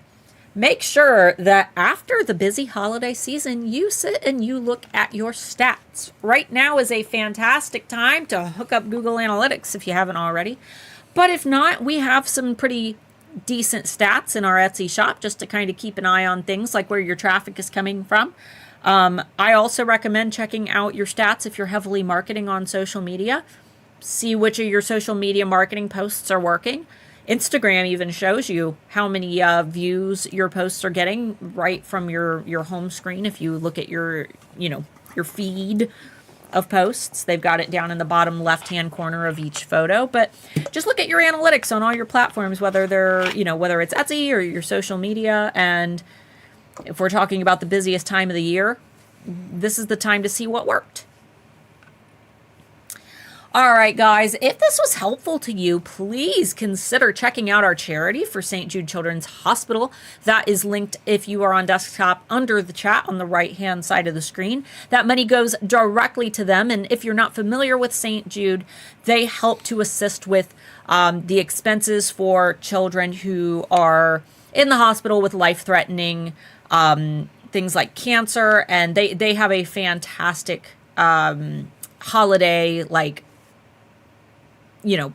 make sure that after the busy holiday season, you sit and you look at your stats. Right now is a fantastic time to hook up Google Analytics if you haven't already. But if not, we have some pretty decent stats in our Etsy shop just to kind of keep an eye on things like where your traffic is coming from. I also recommend checking out your stats if you're heavily marketing on social media. See which of your social media marketing posts are working. Instagram even shows you how many views your posts are getting right from your home screen. If you look at your feed of posts, they've got it down in the bottom left-hand corner of each photo. But just look at your analytics on all your platforms, whether whether it's Etsy or your social media. And if we're talking about the busiest time of the year, this is the time to see what worked. All right, guys, if this was helpful to you, please consider checking out our charity for St. Jude Children's Hospital. That is linked if you are on desktop under the chat on the right-hand side of the screen. That money goes directly to them. And if you're not familiar with St. Jude, they help to assist with the expenses for children who are in the hospital with life-threatening things like cancer. And they have a fantastic holiday,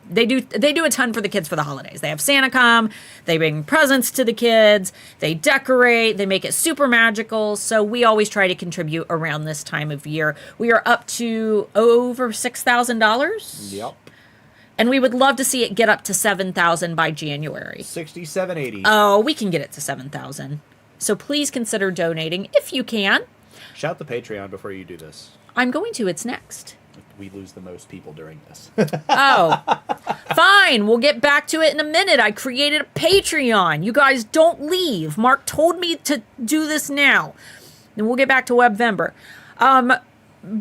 they do a ton for the kids for the holidays. They have Santa come, they bring presents to the kids, they decorate, they make it super magical. So we always try to contribute around this time of year. We are up to over $6,000. Yep. And we would love to see it get up to $7,000 by January. 6780. Oh, we can get it to $7,000. So please consider donating if you can. Shout the Patreon before you do this. I'm going to. It's next. We lose the most people during this. Oh, fine. We'll get back to it in a minute. I created a Patreon. You guys don't leave. Mark told me to do this now. And we'll get back to Webvember.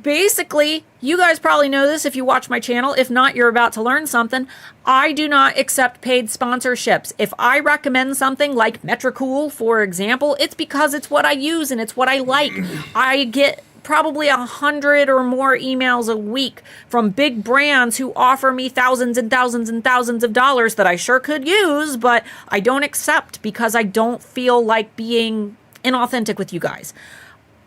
Basically, you guys probably know this if you watch my channel. If not, you're about to learn something. I do not accept paid sponsorships. If I recommend something like Metricool, for example, it's because it's what I use and it's what I like. I get probably 100 or more emails a week from big brands who offer me thousands and thousands and thousands of dollars that I sure could use, but I don't accept because I don't feel like being inauthentic with you guys.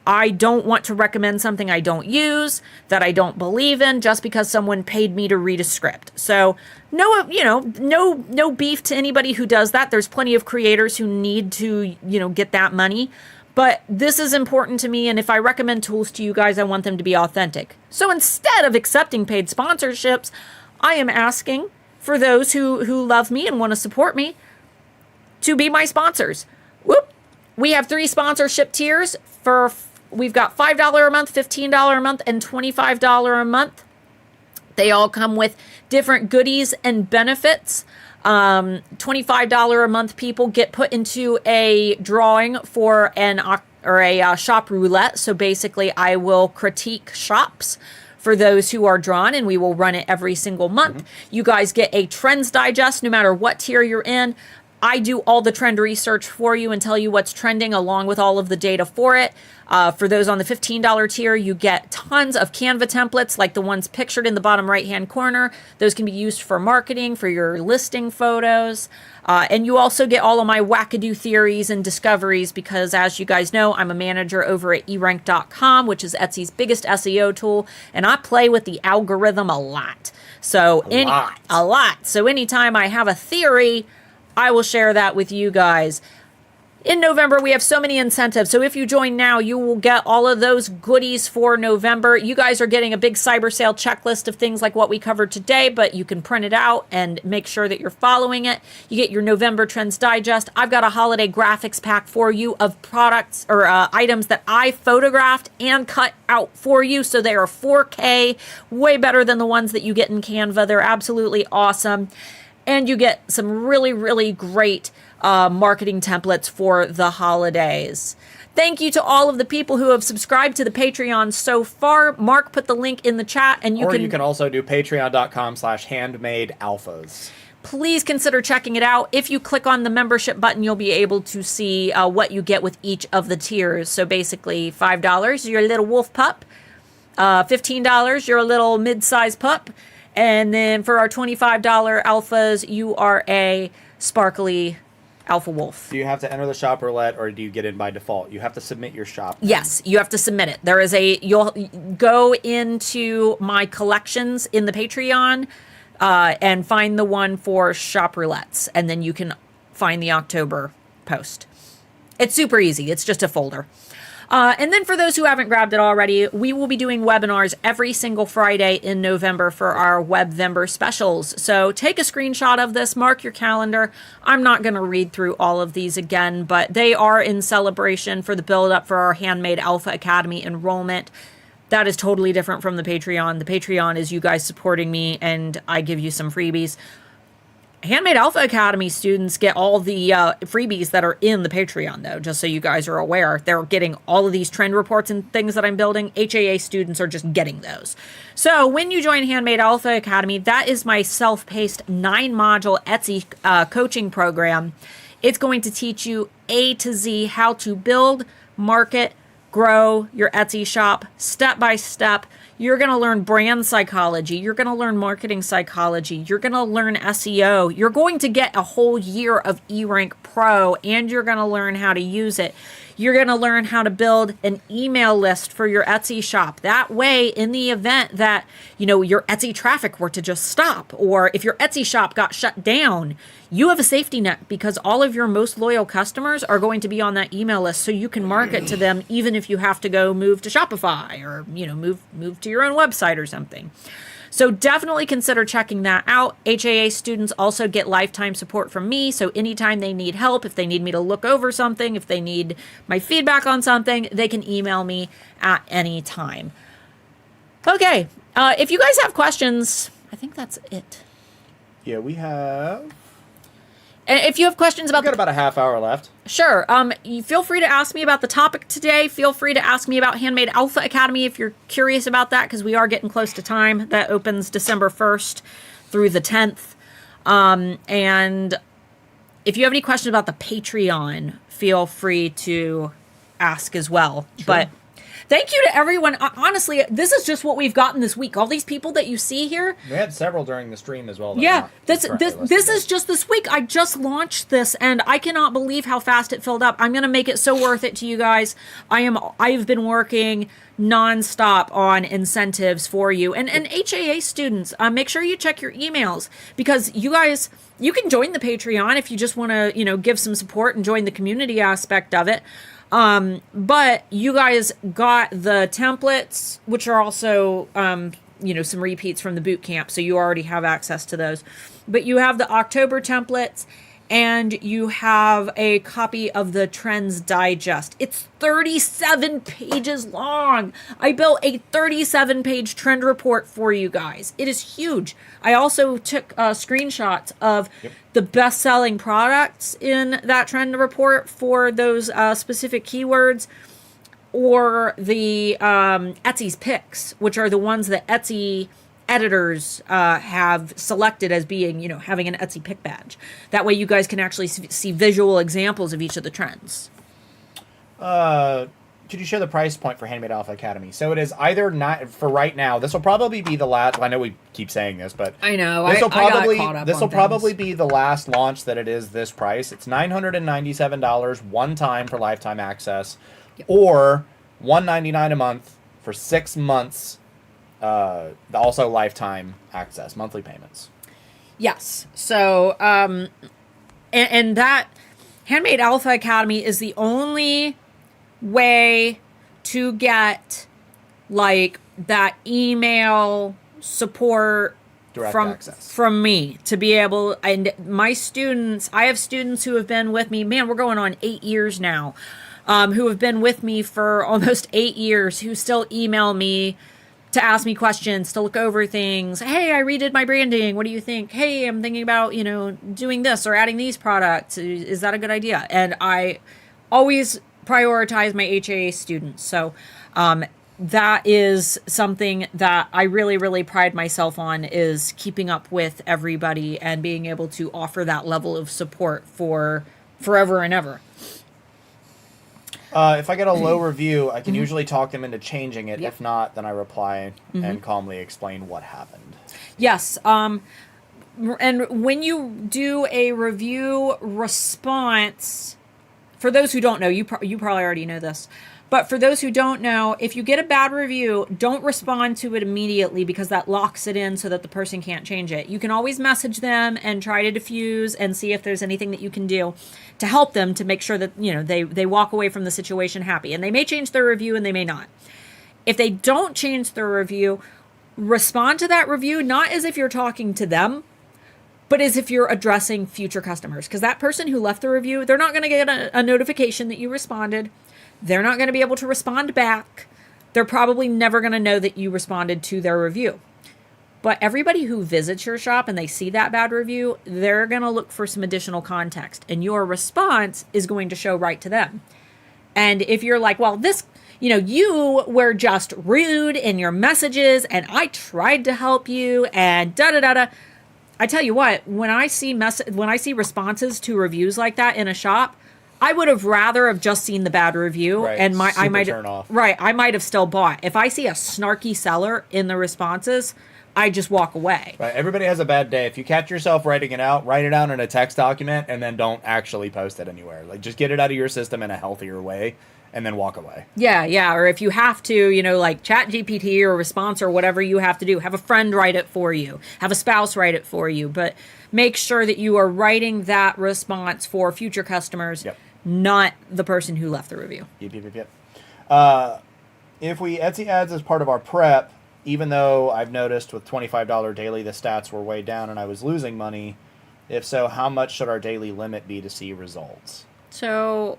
I don't want to recommend something I don't use, that I don't believe in, just because someone paid me to read a script. So no beef to anybody who does that. There's plenty of creators who need to, get that money. But this is important to me, and if I recommend tools to you guys, I want them to be authentic. So instead of accepting paid sponsorships, I am asking for those who love me and want to support me to be my sponsors. Whoop! We have 3 sponsorship tiers. We've got $5 a month, $15 a month, and $25 a month. They all come with different goodies and benefits. $25 a month people get put into a drawing for a shop roulette. So basically I will critique shops for those who are drawn, and we will run it every single month. You guys get a Trends Digest no matter what tier you're in. I do all the trend research for you and tell you what's trending along with all of the data for it. For those on the $15 tier, you get tons of Canva templates like the ones pictured in the bottom right-hand corner. Those can be used for marketing, for your listing photos. And you also get all of my wackadoo theories and discoveries because, as you guys know, I'm a manager over at erank.com, which is Etsy's biggest SEO tool, and I play with the algorithm a lot. So a lot. So anytime I have a theory, I will share that with you guys. In November, we have so many incentives. So if you join now, you will get all of those goodies for November. You guys are getting a big cyber sale checklist of things like what we covered today, but you can print it out and make sure that you're following it. You get your November Trends Digest. I've got a holiday graphics pack for you of products or items that I photographed and cut out for you. So they are 4K, way better than the ones that you get in Canva. They're absolutely awesome. And you get some really, really great marketing templates for the holidays. Thank you to all of the people who have subscribed to the Patreon so far. Mark put the link in the chat, and you can also do patreon.com/handmadealphas. Please consider checking it out. If you click on the membership button, you'll be able to see what you get with each of the tiers. So basically, $5, you're a little wolf pup. $15, you're a little mid-sized pup. And then for our $25 alphas, you are a sparkly alpha wolf. Do you have to enter the shop roulette, or do you get in by default? You have to submit your shop. Yes, you have to submit it. You'll go into my collections in the Patreon and find the one for shop roulettes, and then you can find the October post. It's super easy. It's just a folder. And then for those who haven't grabbed it already, we will be doing webinars every single Friday in November for our Webvember specials. So take a screenshot of this, mark your calendar. I'm not going to read through all of these again, but they are in celebration for the build up for our Handmade Alpha Academy enrollment. That is totally different from the Patreon. The Patreon is you guys supporting me, and I give you some freebies. Handmade Alpha Academy students get all the freebies that are in the Patreon, though, just so you guys are aware. They're getting all of these trend reports and things that I'm building. HAA students are just getting those. So when you join Handmade Alpha Academy, that is my self-paced 9-module Etsy coaching program. It's going to teach you A to Z how to build, market, grow your Etsy shop step by step. You're going to learn brand psychology. You're going to learn marketing psychology. You're going to learn SEO. You're going to get a whole year of eRank Pro, and you're going to learn how to use it. You're going to learn how to build an email list for your Etsy shop. That way, in the event that, your Etsy traffic were to just stop, or if your Etsy shop got shut down, you have a safety net because all of your most loyal customers are going to be on that email list, so you can market to them even if you have to go move to Shopify or, move to your own website or something. So definitely consider checking that out. HAA students also get lifetime support from me. So anytime they need help, if they need me to look over something, if they need my feedback on something, they can email me at any time. Okay. If you guys have questions, I think that's it. Yeah, we have... And if you have questions about... We've got about a half hour left. Sure. You feel free to ask me about the topic today. Feel free to ask me about Handmade Alpha Academy if you're curious about that, because we are getting close to time. That opens December 1st through the 10th. And if you have any questions about the Patreon, feel free to ask as well. Sure. But thank you to everyone. Honestly, this is just what we've gotten this week. All these people that you see here. We had several during the stream as well. Yeah, this is just this week. I just launched this, and I cannot believe how fast it filled up. I'm going to make it so worth it to you guys. I've been working nonstop on incentives for you. And HAA students, make sure you check your emails, because you guys, you can join the Patreon if you just want to, give some support and join the community aspect of it. But you guys got the templates, which are also, some repeats from the boot camp. So you already have access to those, but you have the October templates, and you have a copy of the Trends Digest. It's 37 pages long. I built a 37-page trend report for you guys. It is huge. I also took screenshots of the best-selling products in that trend report for those specific keywords. or the Etsy's picks, which are the ones that Etsy editors have selected as being, having an Etsy pick badge. That way you guys can actually see visual examples of each of the trends. Could you share the price point for Handmade Alpha Academy? So it is either not for right now. This will probably be the last. I know we keep saying this, but I know this will probably this will probably be the last launch that it is this price. It's $997 one time for lifetime access, or $199 a month for 6 months. Also lifetime access, monthly payments. Yes. So and that Handmade Alpha Academy is the only way to get like that email support Direct access from me, to be able, and my students, I have students who have been with me, man, we're going on 8 years now, who have been with me for almost 8 years, who still email me to ask me questions, to look over things. Hey, I redid my branding. What do you think? Hey, I'm thinking about, doing this or adding these products. Is that a good idea? And I always prioritize my HAA students. So that is something that I really, really pride myself on, is keeping up with everybody and being able to offer that level of support for forever and ever. If I get a low review, I can usually talk them into changing it. Yep. If not, then I reply and calmly explain what happened. Yes. And when you do a review response, for those who don't know, you probably already know this, but for those who don't know, if you get a bad review, don't respond to it immediately, because that locks it in so that the person can't change it. You can always message them and try to diffuse and see if there's anything that you can do to help them, to make sure that, they walk away from the situation happy. And they may change their review and they may not. If they don't change their review, respond to that review, not as if you're talking to them, but as if you're addressing future customers. Because that person who left the review, they're not going to get a notification that you responded. They're not going to be able to respond back. They're probably never going to know that you responded to their review. But everybody who visits your shop and they see that bad review, they're going to look for some additional context. And your response is going to show right to them. And if you're like, well, this, you were just rude in your messages and I tried to help you and da-da-da-da. I tell you what, when I see responses to reviews like that in a shop, I would have rather have just seen the bad review, right. And I might turn off. Right, I might have still bought. If I see a snarky seller in the responses, I just walk away. Right. Everybody has a bad day. If you catch yourself writing it out, write it out in a text document and then don't actually post it anywhere. Like, just get it out of your system in a healthier way and then walk away. Yeah. Or if you have to, like ChatGPT or Response or whatever you have to do, have a friend write it for you, have a spouse write it for you, but make sure that you are writing that response for future customers, not the person who left the review. Yep. If we Etsy ads as part of our prep, even though I've noticed with $25 daily, the stats were way down and I was losing money. If so, how much should our daily limit be to see results? So,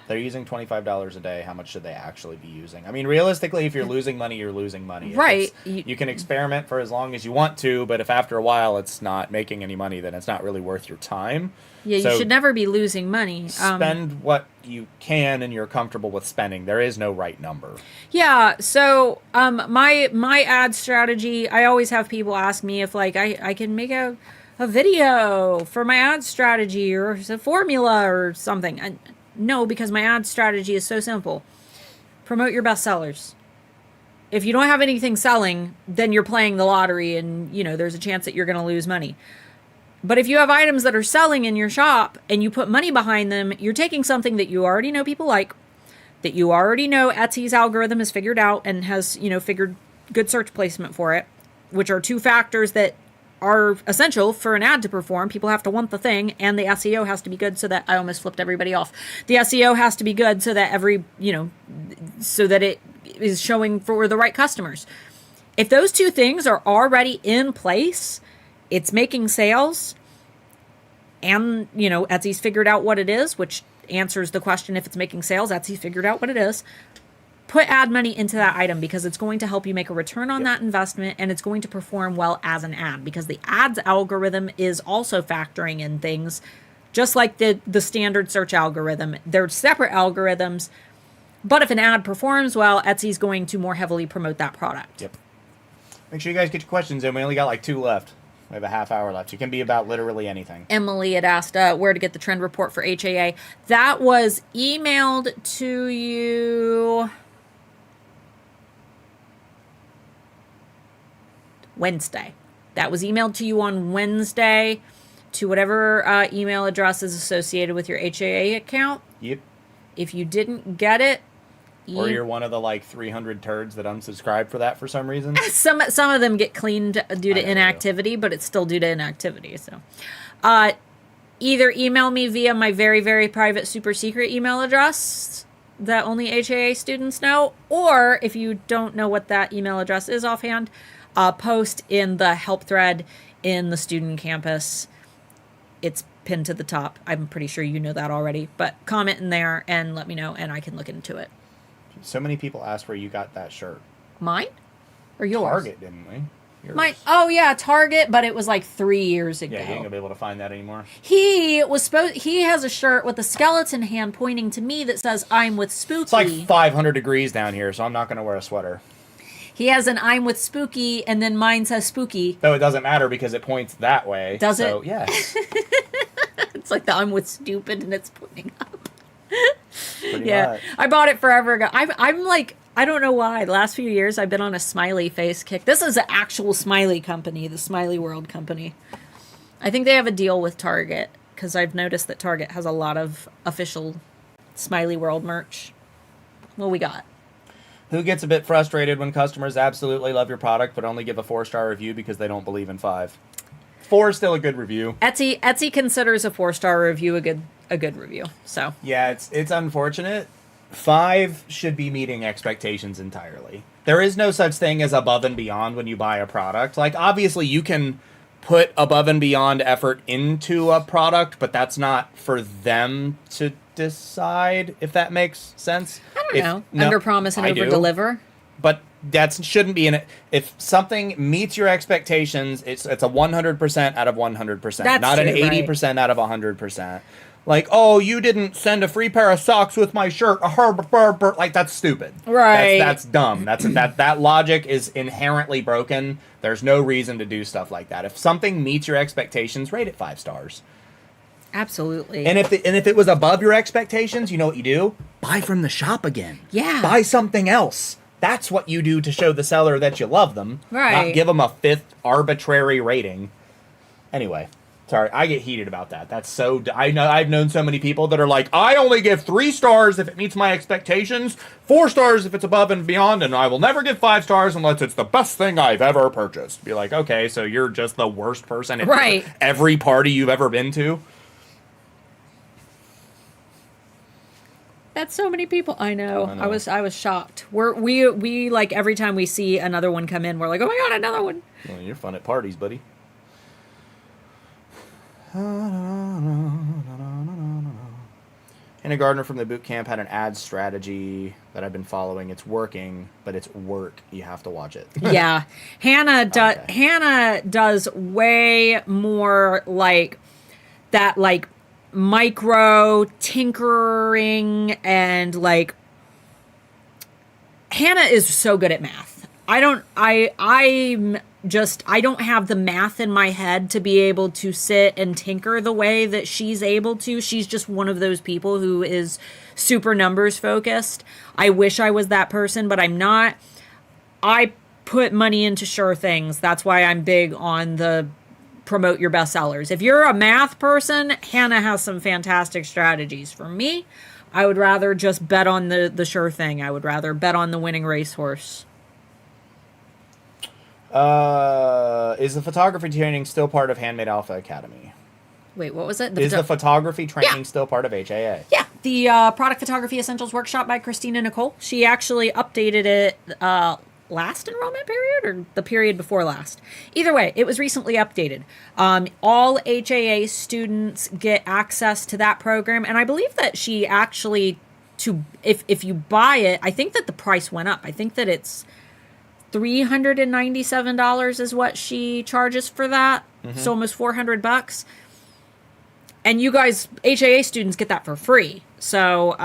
they're using $25 a day. How much should they actually be using? I mean, realistically, if you're losing money, you're losing money. Right. You can experiment for as long as you want to, but if after a while it's not making any money, then it's not really worth your time. Yeah, you should never be losing money. Spend what you can and you're comfortable with spending. There is no right number. Yeah, so my ad strategy, I always have people ask me if I can make a video for my ad strategy or a formula or something. No, because my ad strategy is so simple. Promote your best sellers. If you don't have anything selling, then you're playing the lottery and, there's a chance that you're going to lose money. But if you have items that are selling in your shop and you put money behind them, you're taking something that you already know people like, that you already know Etsy's algorithm has figured out and has, figured good search placement for it, which are two factors that are essential for an ad to perform. People have to want the thing, and the SEO has to be good so that I almost flipped everybody off. The SEO has to be good so that so that it is showing for the right customers. If those two things are already in place, it's making sales, and, Etsy's figured out what it is, which answers the question if it's making sales. Etsy's figured out what it is. Put ad money into that item because it's going to help you make a return on that investment, and it's going to perform well as an ad because the ads algorithm is also factoring in things just like the standard search algorithm. They're separate algorithms, but if an ad performs well, Etsy's going to more heavily promote that product. Yep. Make sure you guys get your questions in. We only got like 2 left. We have a half hour left. It can be about literally anything. Emily had asked where to get the trend report for HAA. That was emailed to you Wednesday. That was emailed to you on Wednesday to whatever email address is associated with your HAA account. Yep. If you didn't get it, Or you're one of the like 300 turds that unsubscribe for that for some reason. some of them get cleaned due to inactivity, but it's still due to inactivity. So, either email me via my very, very private super secret email address that only HAA students know, or if you don't know what that email address is offhand, post in the help thread in the student campus. It's pinned to the top. I'm pretty sure you know that already, but comment in there and let me know, and I can look into it. So many people asked where you got that shirt. Mine or yours? Target, didn't we? Yours. Mine. Oh yeah, Target, but it was like 3 years ago. Yeah, you ain't gonna be able to find that anymore. He has a shirt with a skeleton hand pointing to me that says "I'm with Spooky." It's like 500 degrees down here, so I'm not gonna wear a sweater. He has an "I'm with Spooky," and then mine says "Spooky." Though it doesn't matter because it points that way. Does so, it? Yes. It's like the "I'm with Stupid" and it's pointing up. Pretty Yeah, much. I bought it forever ago. I'm like, I don't know why. The last few years, I've been on a smiley face kick. This is an actual smiley company, the Smiley World company. I think they have a deal with Target because I've noticed that Target has a lot of official Smiley World merch. What we got? Who gets a bit frustrated when customers absolutely love your product but only give a 4-star review because they don't believe in 5? 4 is still a good review. Etsy considers a 4-star review a good review. So Yeah, it's unfortunate. 5 should be meeting expectations entirely. There is no such thing as above and beyond when you buy a product. Like, obviously, you can put above and beyond effort into a product, but that's not for them to decide, if that makes sense. I don't know. Under promise and over deliver. But that shouldn't be in it. If something meets your expectations, it's a 100% out of 100%, That's not an true, 80% out of 100%. Like, oh, you didn't send a free pair of socks with my shirt. Like, that's stupid. Right. That's dumb. That logic is inherently broken. There's no reason to do stuff like that. If something meets your expectations, rate it 5 stars. Absolutely. And if it was above your expectations, you know what you do? Buy from the shop again. Yeah. Buy something else. That's what you do to show the seller that you love them. Right. Not give them a 5th arbitrary rating. Anyway, sorry, I get heated about that. That's so... I've known so many people that are like, I only give 3 stars if it meets my expectations, 4 stars if it's above and beyond, and I will never give 5 stars unless it's the best thing I've ever purchased. Be like, okay, so you're just the worst person at Right. every party you've ever been to? That's so many people. I know. I was shocked. We like every time we see another one come in, we're like, oh my god, another one. Well, you're fun at parties, buddy. Kindergartner from the boot camp had an ad strategy that I've been following. It's working, but it's work. You have to watch it. Yeah, Hannah Okay. Hannah does way more like that, like micro tinkering, and like Hannah is so good at math. I don't have the math in my head to be able to sit and tinker the way that she's able to. She's just one of those people who is super numbers focused. I wish I was that person, but I'm not. I put money into sure things. That's why I'm big on the promote your bestsellers. If you're a math person, Hannah has some fantastic strategies. For me, I would rather just bet on the sure thing. I would rather bet on the winning racehorse. Is the photography training still part of Handmade Alpha Academy? Wait, what was it? Is the photography training Yeah. still part of HAA? Yeah, the Product Photography Essentials Workshop by Christina Nicole. She actually updated it last enrollment period or the period before last. Either way, it was recently updated. All HAA students get access to that program, and I believe that she actually, if you buy it, I think that the price went up. I think that it's $397 is what she charges for that. So almost $400. And you guys, HAA students, get that for free. So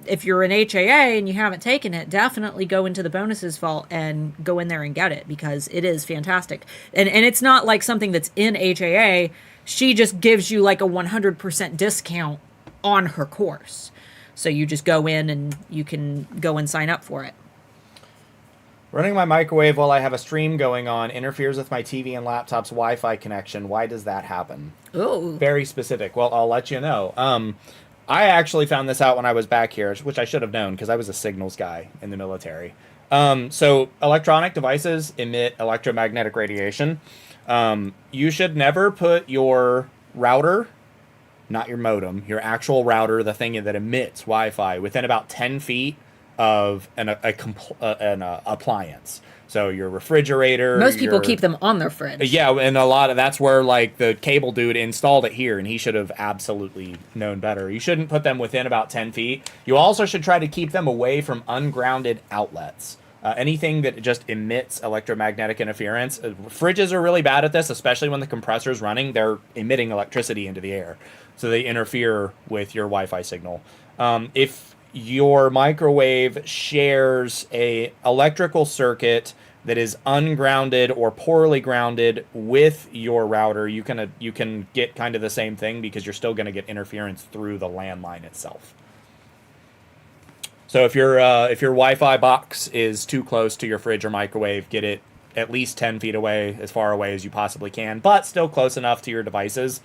if you're an HAA and you haven't taken it, definitely go into the bonuses vault and go in there and get it, because it is fantastic. And it's not like something that's in HAA. She just gives you like a 100% discount on her course. So you just go in and you can go and sign up for it. Running my microwave while I have a stream going on interferes with my TV and laptop's Wi-Fi connection. Why does that happen? Oh. Very specific. Well, I'll let you know. I actually found this out when I was back here, which I should have known because I was a signals guy in the military. So electronic devices emit electromagnetic radiation. You should never put your router, not your modem, your actual router, the thing that emits Wi-Fi, within about 10 feet of an appliance. So your refrigerator. Most people keep them on their fridge. Yeah, and a lot of that's where like the cable dude installed it here, and he should have absolutely known better. You shouldn't put them within about 10 feet. You also should try to keep them away from ungrounded outlets. Anything that just emits electromagnetic interference. Fridges are really bad at this, especially when the compressor's running. They're emitting electricity into the air, so they interfere with your Wi-Fi signal. If your microwave shares a electrical circuit that is ungrounded or poorly grounded with your router, you can get kind of the same thing, because you're still going to get interference through the landline itself. So if your Wi-Fi box is too close to your fridge or microwave, get it at least 10 feet away, as far away as you possibly can, but still close enough to your devices.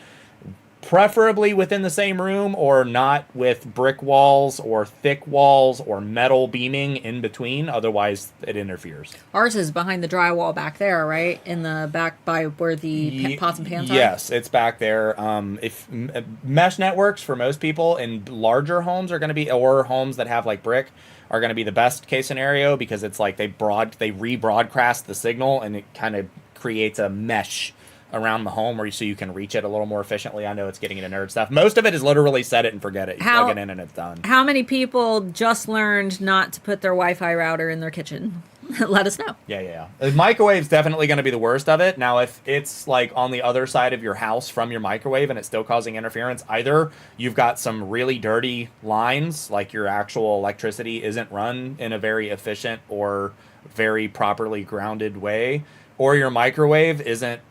Preferably within the same room, or not with brick walls or thick walls or metal beaming in between. Otherwise, it interferes. Ours is behind the drywall back there, right? In the back by where the pots and pans are? Yes, it's back there. If mesh networks for most people in larger homes are going to be, or homes that have like brick, are going to be the best case scenario, because it's like they rebroadcast the signal, and it kind of creates a mesh around the home so you can reach it a little more efficiently. I know it's getting into nerd stuff. Most of it is literally set it and forget it. You plug it in and it's done. How many people just learned not to put their Wi-Fi router in their kitchen? Let us know. Yeah. The microwave's definitely going to be the worst of it. Now, if it's like on the other side of your house from your microwave and it's still causing interference, either you've got some really dirty lines, like your actual electricity isn't run in a very efficient or very properly grounded way, or your microwave isn't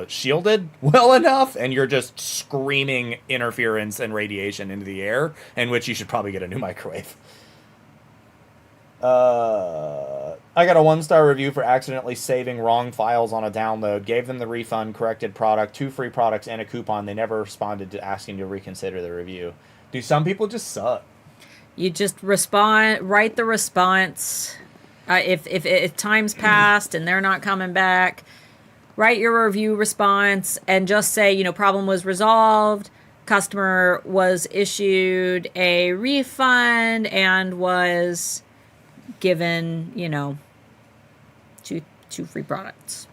shielded well enough, and you're just screaming interference and radiation into the air, in which you should probably get a new microwave. I got a 1-star review for accidentally saving wrong files on a download. Gave them the refund, corrected product, 2 free products, and a coupon. They never responded to asking to reconsider the review. Do some people just suck? You just write the response. If time's passed and they're not coming back, write your review response and just say, problem was resolved, customer was issued a refund and was given, two free products.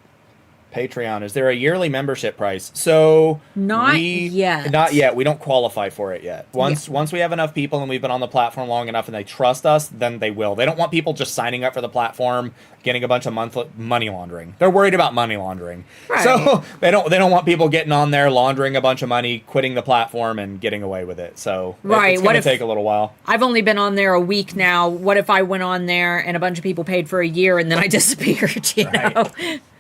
Patreon, is there a yearly membership price? So not yet. Not yet. We don't qualify for it yet. Once we have enough people and we've been on the platform long enough and they trust us, then they will. They don't want people just signing up for the platform, getting a bunch of money laundering. They're worried about money laundering. Right. So they don't want people getting on there, laundering a bunch of money, quitting the platform and getting away with it. So it's going to take a little while. I've only been on there a week now. What if I went on there and a bunch of people paid for a year and then I disappeared, know?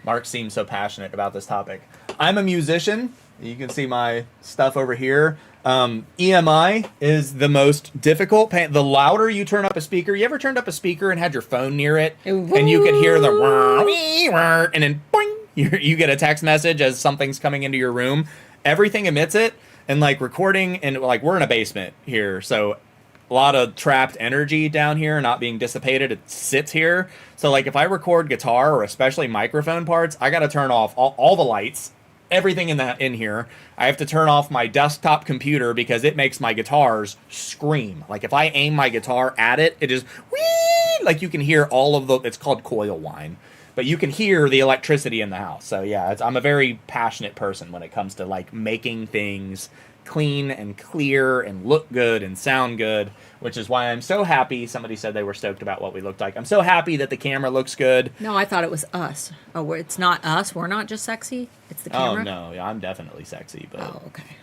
Mark seems so passionate about this topic. I'm a musician. You can see my stuff over here. EMI is the most difficult. The louder you turn up a speaker, you ever turned up a speaker and had your phone near it, and you could hear the and then boing, you get a text message as something's coming into your room. Everything emits it, and like recording, and like we're in a basement here, so a lot of trapped energy down here, not being dissipated. It sits here. So like if I record guitar or especially microphone parts, I got to turn off all the lights, everything in here. I have to turn off my desktop computer because it makes my guitars scream. Like if I aim my guitar at it, it is whee! Like you can hear all of it's called coil whine, but you can hear the electricity in the house. So yeah, I'm a very passionate person when it comes to like making things clean and clear and look good and sound good, which is why I'm so happy. Somebody said they were stoked about what we looked like. I'm so happy that the camera looks good. No, I thought it was us. Oh, it's not us. We're not just sexy. It's the camera. Oh no, yeah, I'm definitely sexy, but oh, okay.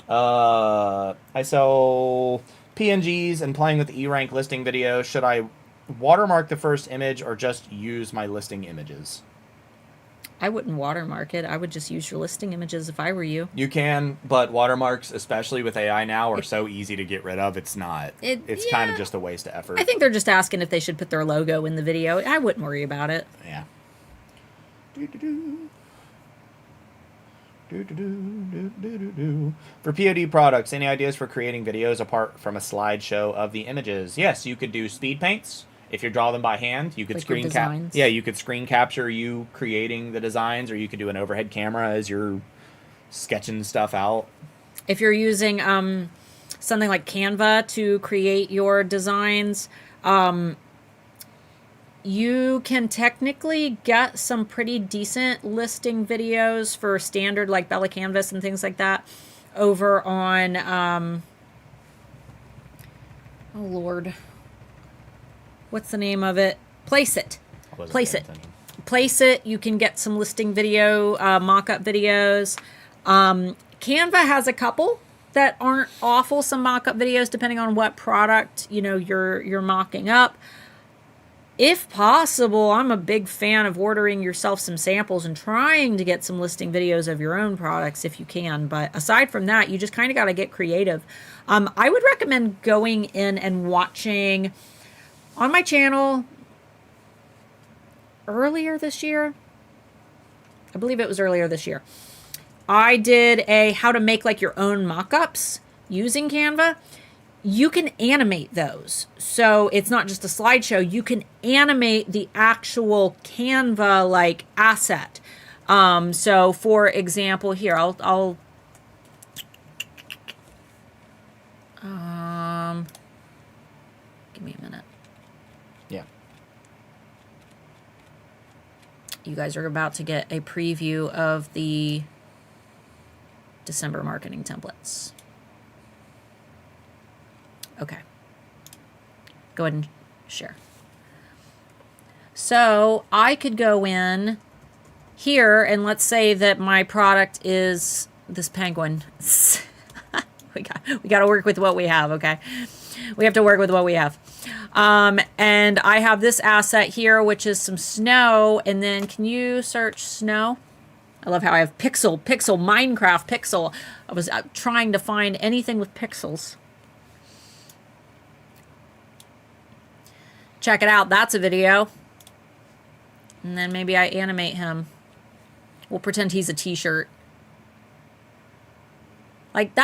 I sell PNGs and playing with E-rank listing videos. Should I watermark the first image or just use my listing images? I wouldn't watermark it. I would just use your listing images if I were you. You can, but watermarks, especially with AI now, are so easy to get rid of. It's not. It's kind of Yeah. just a waste of effort. I think they're just asking if they should put their logo in the video. I wouldn't worry about it. Yeah. For POD products, any ideas for creating videos apart from a slideshow of the images? Yes, you could do speed paints. If you draw them by hand, you could Like screen your cap. designs? Yeah, you could screen capture you creating the designs, or you could do an overhead camera as you're sketching stuff out. If you're using something like Canva to create your designs, you can technically get some pretty decent listing videos for standard like Bella Canvas and things like that over on oh Lord, what's the name of it? Place It. Place It. Place It. You can get some listing video, mock-up videos. Canva has a couple that aren't awful. Some mock-up videos, depending on what product you're mocking up. If possible, I'm a big fan of ordering yourself some samples and trying to get some listing videos of your own products if you can. But aside from that, you just kind of got to get creative. I would recommend going in and watching on my channel earlier this year. I believe it was earlier this year. I did a how to make like your own mock-ups using Canva. You can animate those. So it's not just a slideshow. You can animate the actual Canva like asset. So for example, here, I'll give me a minute. Yeah. You guys are about to get a preview of the December marketing templates. Okay. Go ahead and share. So I could go in here and let's say that my product is this penguin. we got to work with what we have, okay? We have to work with what we have. And I have this asset here, which is some snow. And then can you search snow? I love how I have pixel, Minecraft pixel. I was trying to find anything with pixels. Check it out. That's a video. And then maybe I animate him. We'll pretend he's a t-shirt. Like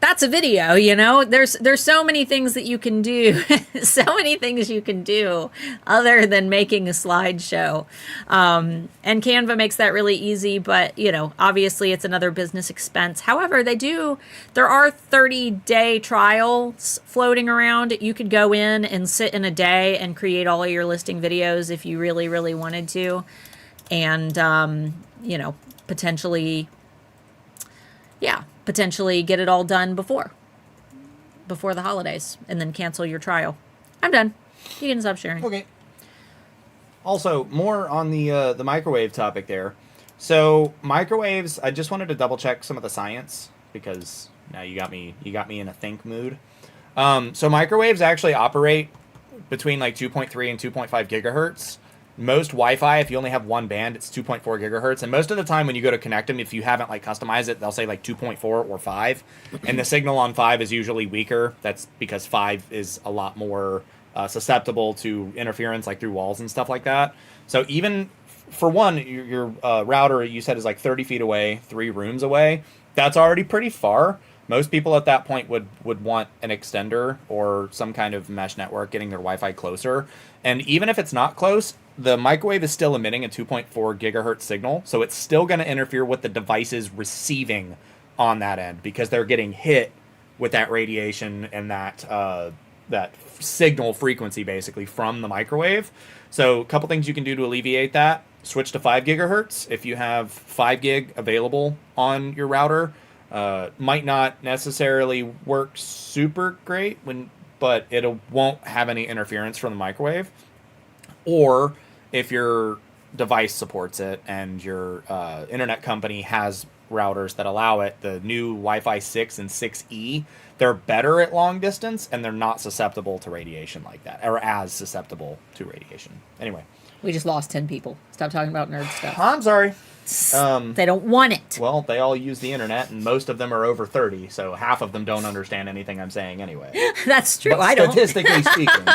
that's a video, you know? There's so many things that you can do. So many things you can do other than making a slideshow. And Canva makes that really easy, but obviously it's another business expense. However, there are 30-day trials floating around. You could go in and sit in a day and create all of your listing videos if you really, really wanted to. And, potentially get it all done before the holidays and then cancel your trial. I'm done. You can stop sharing. Okay. Also, more on the microwave topic there. So microwaves, I just wanted to double check some of the science because now you got me in a think mood. So microwaves actually operate between like 2.3 and 2.5 gigahertz. Most Wi-Fi, if you only have one band, it's 2.4 gigahertz. And most of the time when you go to connect them, if you haven't like customized it, they'll say like 2.4 or 5. And the signal on 5 is usually weaker. That's because 5 is a lot more susceptible to interference, like through walls and stuff like that. So even for one, your router, you said, is like 30 feet away, 3 rooms away. That's already pretty far. Most people at that point would want an extender or some kind of mesh network getting their Wi-Fi closer. And even if it's not close, the microwave is still emitting a 2.4 gigahertz signal, so it's still going to interfere with the devices receiving on that end because they're getting hit with that radiation and that signal frequency basically from the microwave. So a couple things you can do to alleviate that: switch to 5 gigahertz if you have 5 gig available on your router. Might not necessarily work super great but it won't have any interference from the microwave. Or if your device supports it and your internet company has routers that allow it, the new Wi-Fi 6 and 6E, they're better at long distance, and they're not susceptible to radiation like that, or as susceptible to radiation. Anyway. We just lost 10 people. Stop talking about nerd stuff. I'm sorry. They don't want it. Well, they all use the internet, and most of them are over 30, so half of them don't understand anything I'm saying anyway. That's true. But I don't. statistically speaking.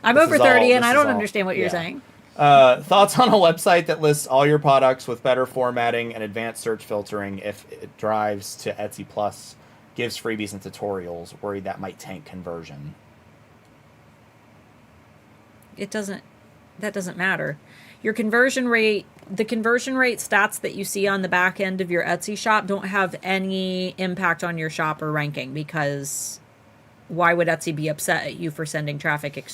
I'm over 30, and I don't understand what you're saying. Thoughts on a website that lists all your products with better formatting and advanced search filtering if it drives to Etsy Plus, gives freebies and tutorials, worried that might tank conversion? That doesn't matter. Your conversion rate, the conversion rate stats that you see on the back end of your Etsy shop don't have any impact on your shop or ranking, because why would Etsy be upset at you for sending traffic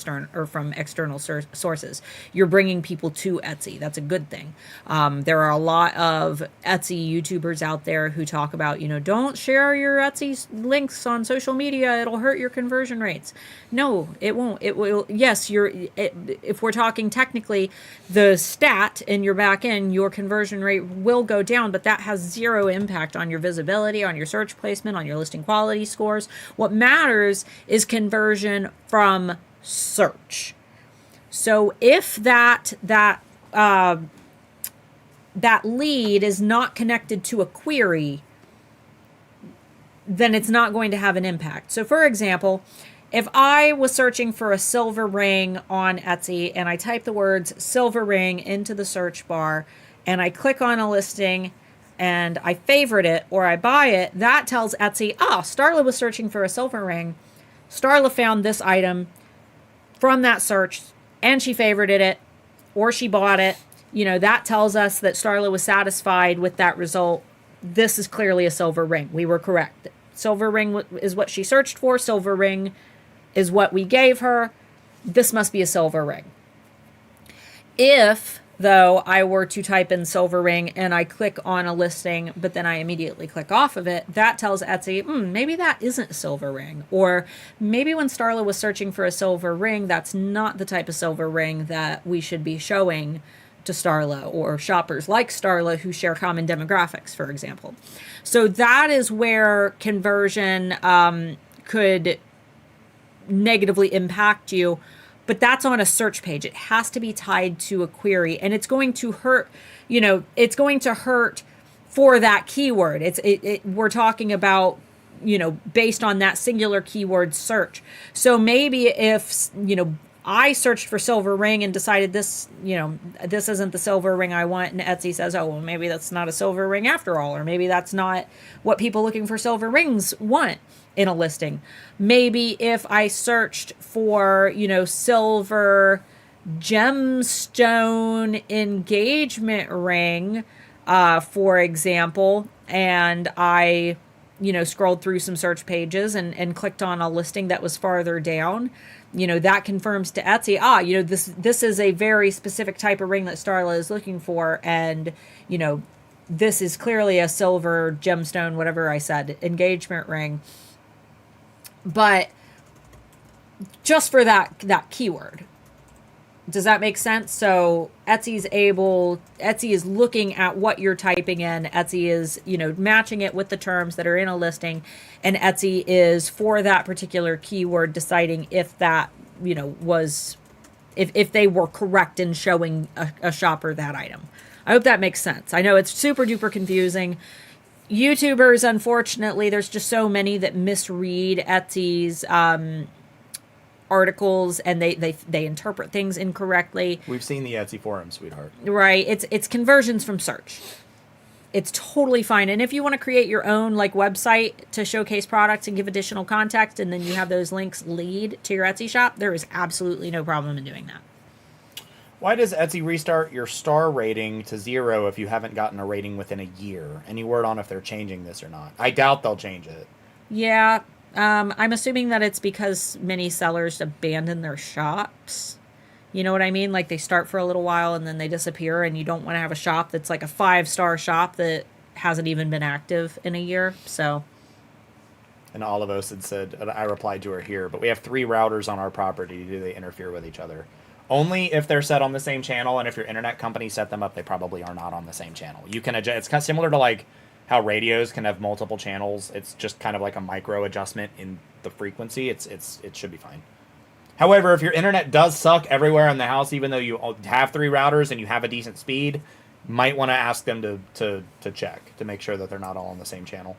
from external sources? You're bringing people to Etsy. That's a good thing. There are a lot of Etsy YouTubers out there who talk about, don't share your Etsy links on social media. It'll hurt your conversion rates. No, it won't. It will. Yes, if we're talking technically, the stat in your back end, your conversion rate will go down, but that has zero impact on your visibility, on your search placement, on your listing quality scores. What matters is conversion from search. So if that lead is not connected to a query, then it's not going to have an impact. So for example, if I was searching for a silver ring on Etsy and I type the words silver ring into the search bar and I click on a listing and I favorite it or I buy it, that tells Etsy, Starla was searching for a silver ring. Starla found this item from that search and she favorited it or she bought it. That tells us that Starla was satisfied with that result. This is clearly a silver ring. We were correct. Silver ring is what she searched for. Silver ring is what we gave her. This must be a silver ring. If, though, I were to type in silver ring and I click on a listing, but then I immediately click off of it, that tells Etsy, maybe that isn't a silver ring. Or maybe when Starla was searching for a silver ring, that's not the type of silver ring that we should be showing to Starla or shoppers like Starla who share common demographics, for example. So that is where conversion could negatively impact you, but that's on a search page. It has to be tied to a query, and it's going to hurt, it's going to hurt for that keyword. We're talking about, based on that singular keyword search. So maybe if, I searched for silver ring and decided this isn't the silver ring I want, and Etsy says, maybe that's not a silver ring after all, or maybe that's not what people looking for silver rings want in a listing. Maybe if I searched for, silver gemstone engagement ring, for example, and I, scrolled through some search pages and clicked on a listing that was farther down, that confirms to Etsy, this is a very specific type of ring that Starla is looking for, and, this is clearly a silver gemstone, whatever I said, engagement ring. But just for that keyword. Does that make sense? So Etsy is looking at what you're typing in. Etsy is, matching it with the terms that are in a listing, and Etsy is for that particular keyword deciding if that, if they were correct in showing a shopper that item. I hope that makes sense. I know it's super duper confusing. YouTubers, unfortunately, there's just so many that misread Etsy's articles, and they interpret things incorrectly. We've seen the Etsy forum, sweetheart. Right. It's conversions from search. It's totally fine. And if you want to create your own website to showcase products and give additional context, and then you have those links lead to your Etsy shop, there is absolutely no problem in doing that. Why does Etsy restart your star rating to 0 if you haven't gotten a rating within a year? Any word on if they're changing this or not? I doubt they'll change it. Yeah. I'm assuming that it's because many sellers abandon their shops. You know what I mean? They start for a little while and then they disappear, and you don't want to have a shop that's like a 5-star shop that hasn't even been active in a year. So. And Olivos had said, and I replied to her here, but we have 3 routers on our property. Do they interfere with each other? Only if they're set on the same channel, and if your internet company set them up, they probably are not on the same channel. You can adjust. It's kind of similar to how radios can have multiple channels. It's just kind of like a micro adjustment in the frequency. It should be fine. However, if your internet does suck everywhere in the house, even though you have 3 routers and you have a decent speed, might want to ask them to check to make sure that they're not all on the same channel.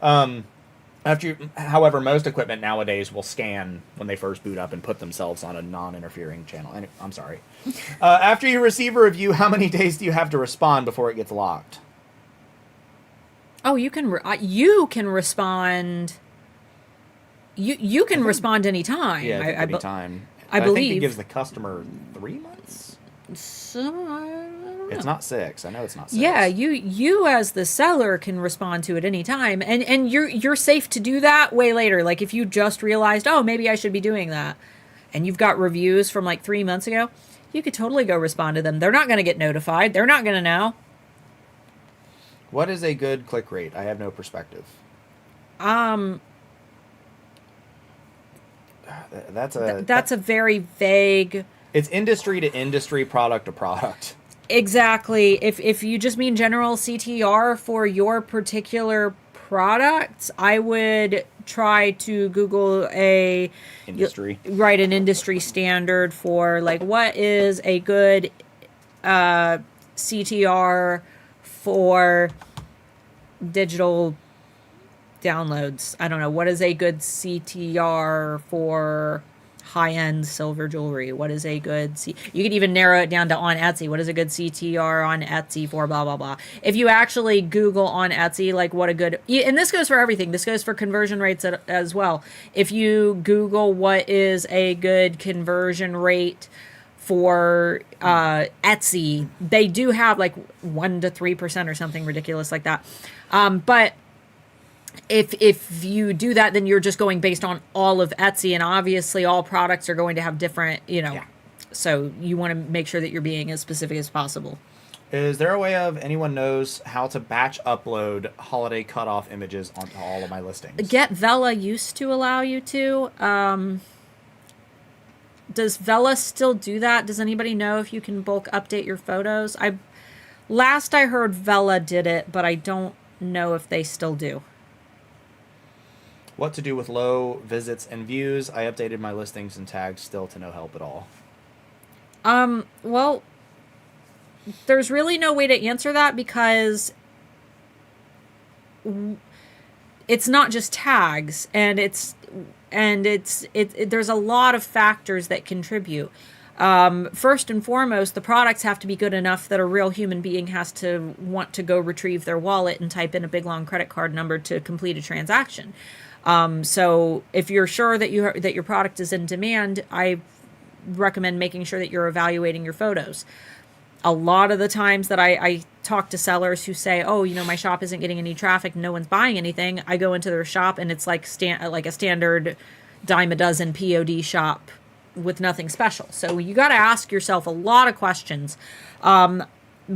However, most equipment nowadays will scan when they first boot up and put themselves on a non-interfering channel. I'm sorry. After you receive a review, how many days do you have to respond before it gets locked? Oh, you can respond. You can respond anytime. Yeah, anytime. I believe think it gives the customer 3 months. It's not 6. I know it's not 6. Yeah, you as the seller can respond to it anytime, and you're safe to do that way later. Like if you just realized, oh, maybe I should be doing that, and you've got reviews from like 3 months ago, you could totally go respond to them. They're not going to get notified. They're not going to know. What is a good click rate? I have no perspective. That's a very vague. It's industry to industry, product to product. Exactly. If you just mean general CTR for your particular products, I would try to Google an industry standard for like what is a good CTR for digital downloads. I don't know. What is a good CTR for high-end silver jewelry? What is a good you could even narrow it down to on Etsy. What is a good CTR on Etsy for blah blah blah? If you actually Google on Etsy like what a good, and this goes for everything, this goes for conversion rates as well. If you Google what is a good conversion rate for Etsy, they do have like 1 to 3% or something ridiculous like that. But if you do that, then you're just going based on all of Etsy, and obviously all products are going to have different, so you want to make sure that you're being as specific as possible. Is there a way of anyone knows how to batch upload holiday cutoff images onto all of my listings? Get Vela used to allow you to. Does Vela still do that? Does anybody know if you can bulk update your photos? Last I heard Vela did it, but I don't know if they still do. What to do with low visits and views? I updated my listings and tags, still to no help at all. Well, there's really no way to answer that because it's not just tags, and there's a lot of factors that contribute. First and foremost, the products have to be good enough that a real human being has to want to go retrieve their wallet and type in a big long credit card number to complete a transaction. So if you're sure that your product is in demand, I recommend making sure that you're evaluating your photos. A lot of the times that I talk to sellers who say, oh, my shop isn't getting any traffic, no one's buying anything. I go into their shop and it's like a standard dime a dozen POD shop with nothing special. So you got to ask yourself a lot of questions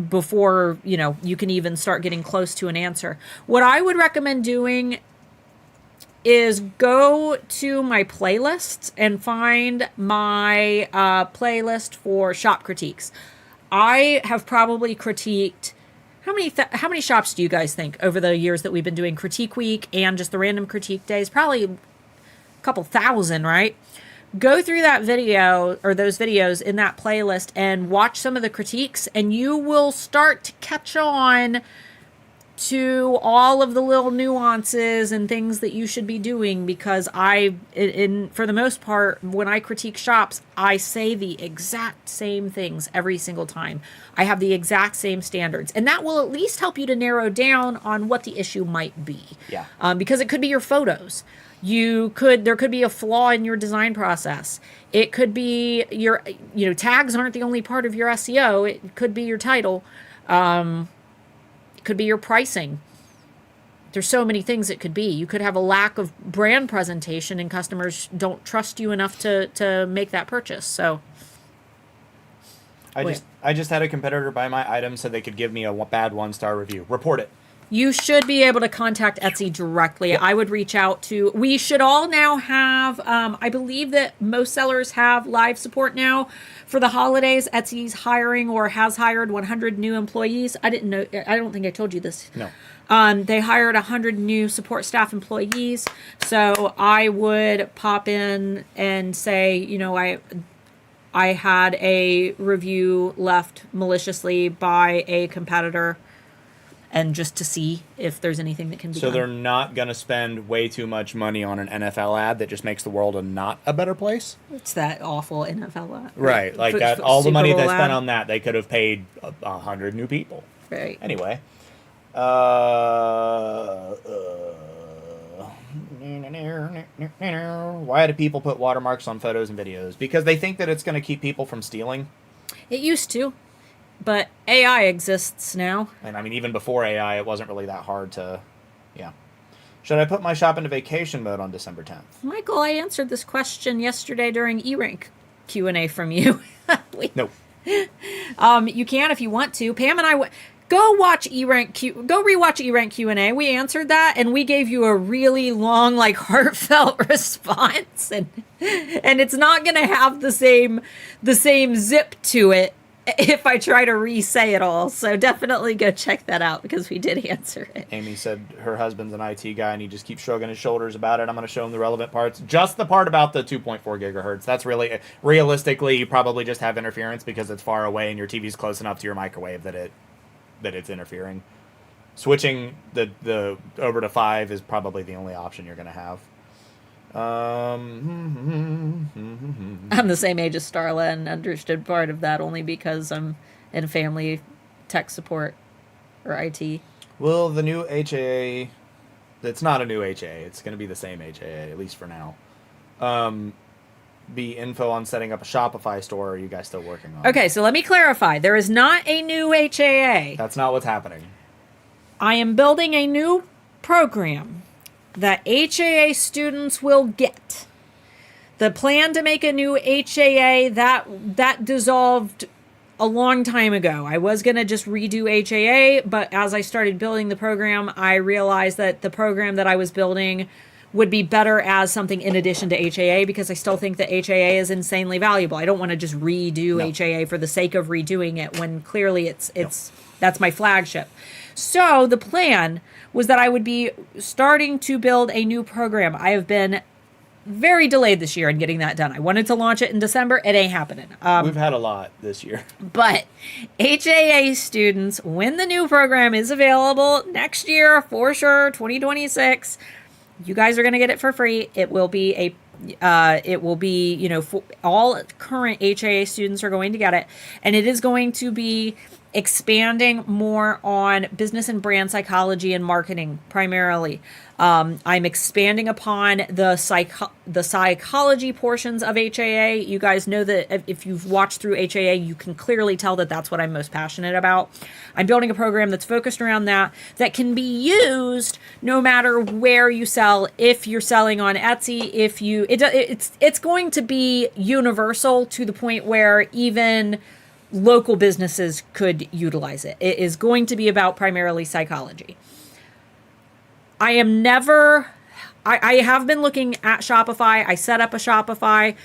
before, you can even start getting close to an answer. What I would recommend doing is go to my playlists and find my playlist for shop critiques. I have probably critiqued, how many shops do you guys think over the years that we've been doing Critique Week and just the random critique days? Probably a couple thousand, right? Go through that video or those videos in that playlist and watch some of the critiques, and you will start to catch on to all of the little nuances and things that you should be doing, because for the most part, when I critique shops, I say the exact same things every single time. I have the exact same standards, and that will at least help you to narrow down on what the issue might be. Yeah. Because it could be your photos. There could be a flaw in your design process. It could be your, tags aren't the only part of your SEO. It could be your title. It could be your pricing. There's so many things it could be. You could have a lack of brand presentation and customers don't trust you enough to make that purchase. So I just had a competitor buy my item so they could give me a bad 1-star review. Report it. You should be able to contact Etsy directly. Yep. I would reach out to, we should all now have, I believe that most sellers have live support now for the holidays. Etsy's hiring or has hired 100 new employees. I didn't know, I don't think I told you this. No. They hired 100 new support staff employees. So I would pop in and say, I had a review left maliciously by a competitor, and just to see if there's anything that can be So done. they're not going to spend way too much money on an NFL ad that just makes the world not a better place? It's that awful NFL ad. Right. Like that, all the money they spent on that, they could have paid 100 new people. Right. Anyway. Why do people put watermarks on photos and videos? Because they think that it's going to keep people from stealing. It used to, but AI exists now. And I mean, even before AI, it wasn't really that hard to, yeah. Should I put my shop into vacation mode on December 10th? Michael, I answered this question yesterday during E-Rank Q&A from you. No. You can if you want to. Pam and I go rewatch E-Rank Q&A. We answered that, and we gave you a really long, like, heartfelt response, and it's not going to have the same zip to it if I try to re-say it all. So definitely go check that out, because we did answer it. Amy said her husband's an IT guy and he just keeps shrugging his shoulders about it. I'm going to show him the relevant parts. Just the part about the 2.4 gigahertz. That's really, realistically, you probably just have interference because it's far away and your TV's close enough to your microwave that it's interfering. Switching the over to 5 is probably the only option you're going to have. I'm the same age as Starla and understood part of that only because I'm in family tech support or IT. Well, the new HAA, it's not a new HAA. It's going to be the same HAA, at least for now. Be info on setting up a Shopify store, or are you guys still working on it? Okay, so let me clarify. There is not a new HAA. That's not what's happening. I am building a new program that HAA students will get. The plan to make a new HAA, that dissolved a long time ago. I was going to just redo HAA, but as I started building the program, I realized that the program that I was building would be better as something in addition to HAA, because I still think that HAA is insanely valuable. I don't want to just redo HAA for the sake of redoing it when clearly it's that's my flagship. So the plan was that I would be starting to build a new program. I have been very delayed this year in getting that done. I wanted to launch it in December. It ain't happening. We've had a lot this year. But HAA students, when the new program is available next year, for sure, 2026, you guys are going to get it for free. It will be for all current HAA students are going to get it. And it is going to be expanding more on business and brand psychology and marketing primarily. I'm expanding upon the psychology portions of HAA. You guys know that if you've watched through HAA, you can clearly tell that that's what I'm most passionate about. I'm building a program that's focused around that can be used no matter where you sell. If you're selling on Etsy, it's going to be universal to the point where even local businesses could utilize it. It is going to be about primarily psychology. I have been looking at Shopify. I set up a Shopify,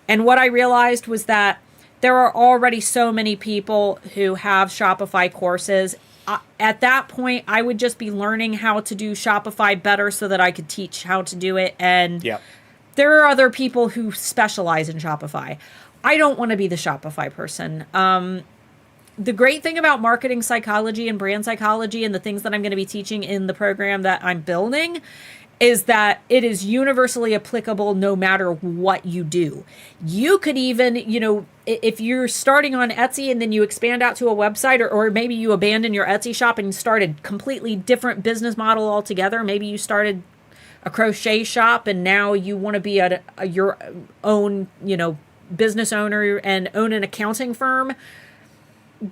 and what I realized was that there are already so many people who have Shopify courses. At that point, I would just be learning how to do Shopify better so that I could teach how to do it. And there are other people who specialize in Shopify. I don't want to be the Shopify person. The great thing about marketing psychology and brand psychology and the things that I'm going to be teaching in the program that I'm building is that it is universally applicable no matter what you do. You could even, if you're starting on Etsy and then you expand out to a website, or maybe you abandon your Etsy shop and started completely different business model altogether. Maybe you started a crochet shop and now you want to be your own, business owner and own an accounting firm.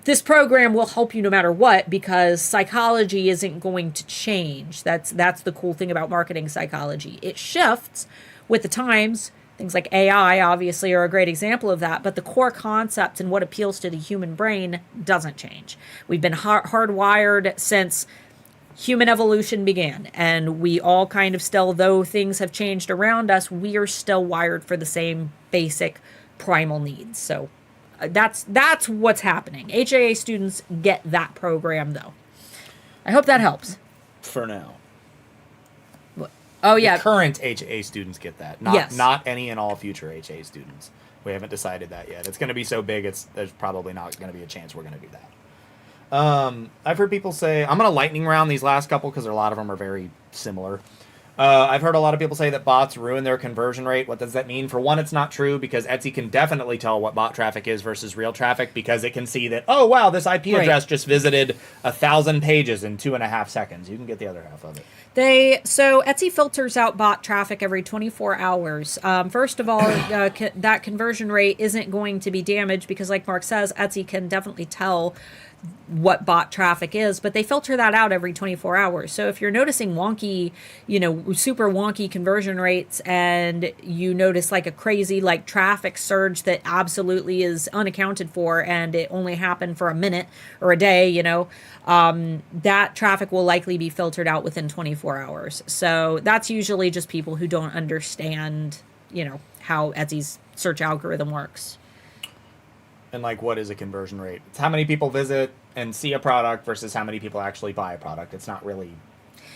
This program will help you no matter what, because psychology isn't going to change. That's the cool thing about marketing psychology. It shifts with the times. Things like AI obviously are a great example of that, but the core concept and what appeals to the human brain doesn't change. We've been hardwired since human evolution began, and we all kind of still, though things have changed around us, we are still wired for the same basic primal needs. So that's what's happening. HAA students get that program, though. I hope that helps. for now. Oh The yeah, current HA students get that. Not Yes. not any and all future HA students. We haven't decided that yet. It's going to be so big, there's probably not going to be a chance we're going to do that. I've heard people say, I'm going to lightning round these last couple because a lot of them are very similar. I've heard a lot of people say that bots ruin their conversion rate. What does that mean? For one, it's not true because Etsy can definitely tell what bot traffic is versus real traffic because it can see that, oh, wow, this IP address just visited 1,000 pages in 2.5 seconds. You can get the other half of it. So Etsy filters out bot traffic every 24 hours. First of all, that conversion rate isn't going to be damaged because, like Mark says, Etsy can definitely tell what bot traffic is, but they filter that out every 24 hours. So if you're noticing wonky, super wonky conversion rates and you notice like a crazy like traffic surge that absolutely is unaccounted for and it only happened for a minute or a day, that traffic will likely be filtered out within 24 hours. So that's usually just people who don't understand, how Etsy's search algorithm works. And like, what is a conversion rate? It's how many people visit and see a product versus how many people actually buy a product. It's not really,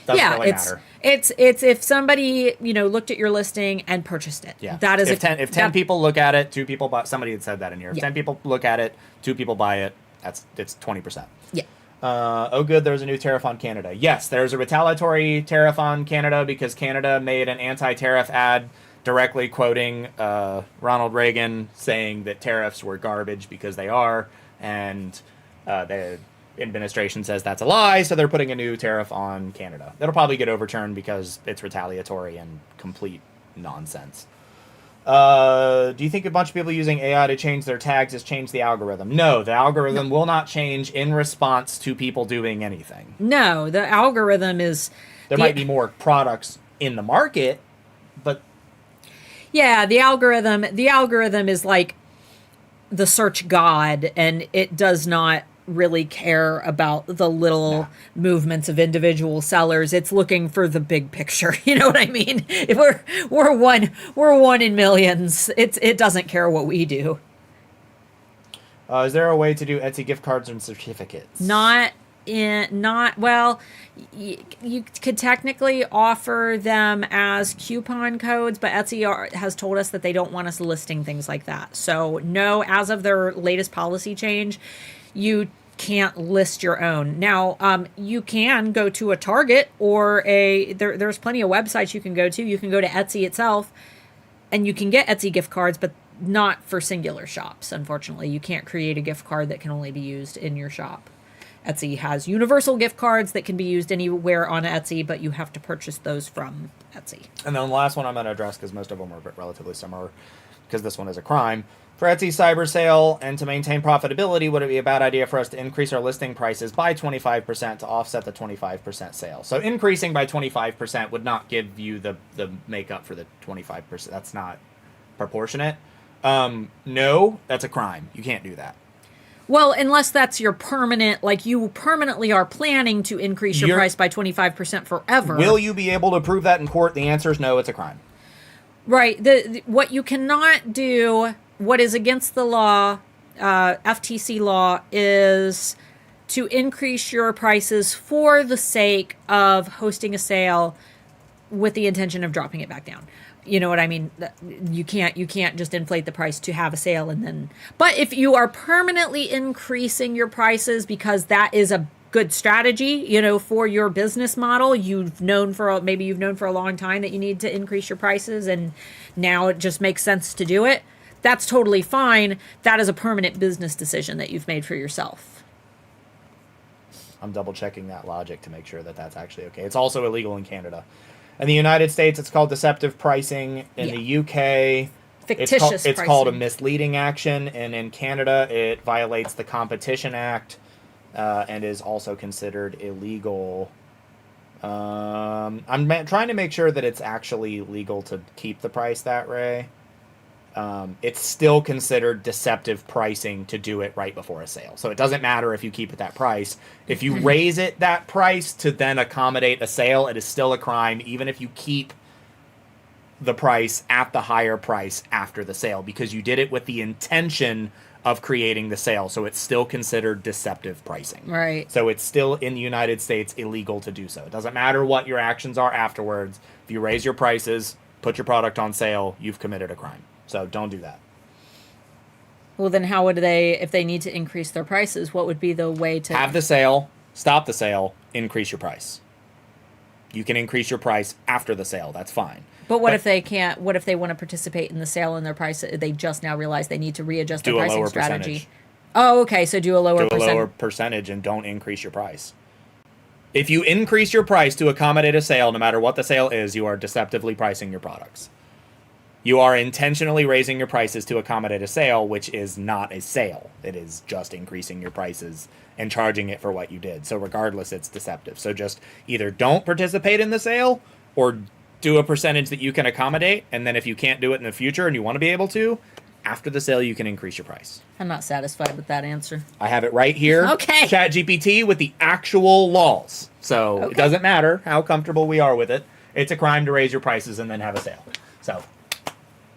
doesn't really matter. It's if somebody looked at your listing and purchased it. Yeah, that is if 10 people look at it, 2 people buy. Somebody had said that in here. If Yeah. 10 people look at it, 2 people buy it. It's 20%. Yeah. Oh, good. There's a new tariff on Canada. Yes, there's a retaliatory tariff on Canada because Canada made an anti-tariff ad directly quoting Ronald Reagan saying that tariffs were garbage because they are, and the administration says that's a lie, so they're putting a new tariff on Canada. That'll probably get overturned because it's retaliatory and complete nonsense. Do you think a bunch of people using AI to change their tags has changed the algorithm? No, the algorithm will not change in response to people doing anything. No, the algorithm is... There might be more products in the market, but... Yeah, the algorithm is like the search god, and it does not really care about the little movements of individual sellers. It's looking for the big picture. You know what I mean? If we're one in millions. It doesn't care what we do. Is there a way to do Etsy gift cards and certificates? Well, you could technically offer them as coupon codes, but Etsy has told us that they don't want us listing things like that. So no, as of their latest policy change, you can't list your own. Now, you can go to a Target or there's plenty of websites you can go to. You can go to Etsy itself and you can get Etsy gift cards, but not for singular shops. Unfortunately, you can't create a gift card that can only be used in your shop. Etsy has universal gift cards that can be used anywhere on Etsy, but you have to purchase those from Etsy. And then the last one I'm going to address, because most of them are relatively similar, because this one is a crime. For Etsy cyber sale and to maintain profitability, would it be a bad idea for us to increase our listing prices by 25% to offset the 25% sale? So increasing by 25% would not give you the makeup for the 25%. That's not proportionate. No, that's a crime. You can't do that. Well, unless that's your permanent, like you permanently are planning to increase your price by 25% forever. Will you be able to prove that in court? The answer is no, it's a crime. Right. What you cannot do, what is against the law, FTC law, is to increase your prices for the sake of hosting a sale with the intention of dropping it back down. You know what I mean? You can't just inflate the price to have a sale and then... But if you are permanently increasing your prices because that is a good strategy, for your business model, maybe you've known for a long time that you need to increase your prices and now it just makes sense to do it, that's totally fine. That is a permanent business decision that you've made for yourself. I'm double checking that logic to make sure that that's actually okay. It's also illegal in Canada. In the United States, it's called deceptive pricing. In the UK, fictitious it's called a misleading action. And in Canada, it violates the Competition Act and is also considered illegal. I'm trying to make sure that it's actually legal to keep the price that way. It's still considered deceptive pricing to do it right before a sale. So it doesn't matter if you keep it that price. If you raise it that price to then accommodate a sale, it is still a crime, even if you keep the price at the higher price after the sale, because you did it with the intention of creating the sale. So it's still considered deceptive pricing. Right. So it's still in the United States illegal to do so. It doesn't matter what your actions are afterwards. If you raise your prices, put your product on sale, you've committed a crime. So don't do that. Well, then how would they, if they need to increase their prices, what would be the way to... Have the sale, stop the sale, increase your price. You can increase your price after the sale. That's fine. But what if they can't? What if they want to participate in the sale and their price? They just now realize they need to readjust their pricing strategy. Percentage. Oh, okay. So do a lower percentage and don't increase your price. If you increase your price to accommodate a sale, no matter what the sale is, you are deceptively pricing your products. You are intentionally raising your prices to accommodate a sale, which is not a sale. It is just increasing your prices and charging it for what you did. So regardless, it's deceptive. So just either don't participate in the sale or do a percentage that you can accommodate. And then if you can't do it in the future and you want to be able to, after the sale, you can increase your price. I'm not satisfied with that answer. I have it right here. Okay. ChatGPT with the actual laws. So It doesn't matter how comfortable we are with it. It's a crime to raise your prices and then have a sale. So,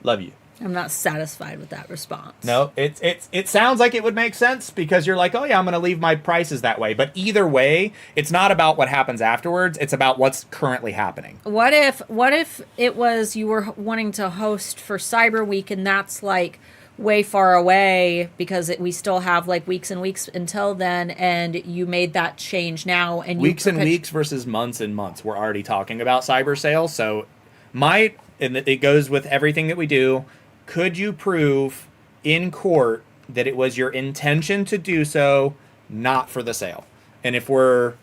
love you. I'm not satisfied with that response. No, it sounds like it would make sense because you're like, oh yeah, I'm going to leave my prices that way. But either way, it's not about what happens afterwards. It's about what's currently happening. What if it was you were wanting to host for Cyber Week and that's like way far away because we still have like weeks and weeks until then, and you made that change now and weeks and weeks versus months and months. We're already talking about cyber sales, so and it goes with everything that we do. Could you prove in court that it was your intention to do so, not for the sale? And if we're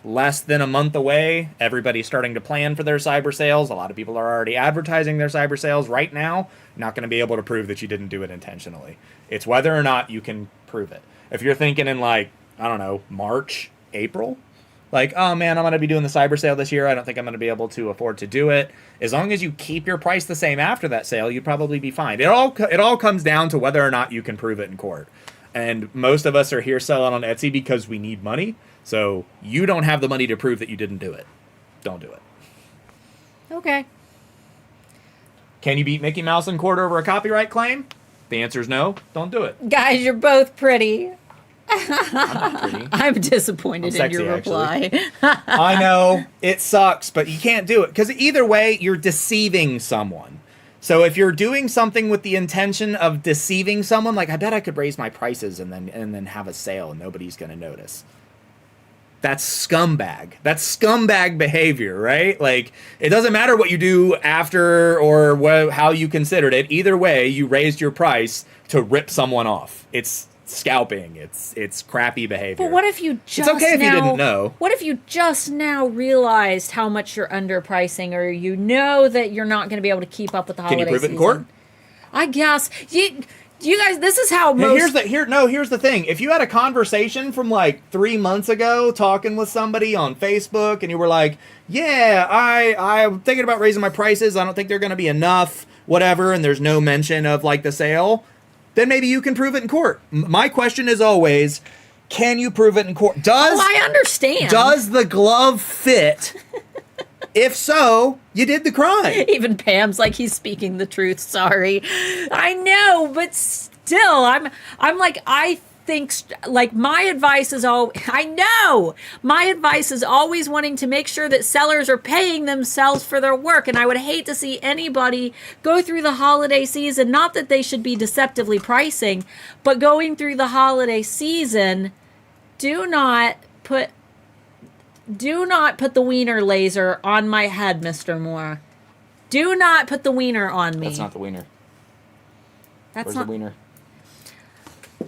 less than a month away, everybody's starting to plan for their cyber sales. A lot of people are already advertising their cyber sales right now. Not going to be able to prove that you didn't do it intentionally. It's whether or not you can prove it. If you're thinking in like, I don't know, March, April, like, oh man, I'm going to be doing the cyber sale this year. I don't think I'm going to be able to afford to do it. As long as you keep your price the same after that sale, you'd probably be fine. It all comes down to whether or not you can prove it in court. And most of us are here selling on Etsy because we need money. So you don't have the money to prove that you didn't do it. Don't do it. Okay. Can you beat Mickey Mouse in court over a copyright claim? The answer is no. Don't do it. Guys, you're both pretty. I'm not pretty. I'm disappointed I'm sexy, in your reply. I know. It sucks, but you can't do it. Because either way, you're deceiving someone. So if you're doing something with the intention of deceiving someone, like I bet I could raise my prices and then have a sale and nobody's going to notice. That's scumbag. That's scumbag behavior, right? Like, it doesn't matter what you do after or how you considered it. Either way, you raised your price to rip someone off. It's scalping. It's crappy behavior. But what if you just It's okay if you didn't know. What if you just now realized how much you're underpricing, or you know that you're not going to be able to keep up with the holiday season? Can you prove it in court? I guess. You guys, this is how most... Here's the thing. If you had a conversation from like 3 months ago talking with somebody on Facebook and you were like, yeah, I'm thinking about raising my prices. I don't think they're going to be enough, whatever, and there's no mention of like the sale, then maybe you can prove it in court. My question is always, can you prove it in court? I understand. Does the glove fit? If so, you did the crime. Even Pam's like, he's speaking the truth. Sorry. I know, but still, I'm like, I think, like, my advice is my advice is always wanting to make sure that sellers are paying themselves for their work. And I would hate to see anybody go through the holiday season, not that they should be deceptively pricing, but going through the holiday season, do not put the wiener laser on my head, Mr. Moore. Do not put the wiener on me. That's not the wiener. Where's the wiener?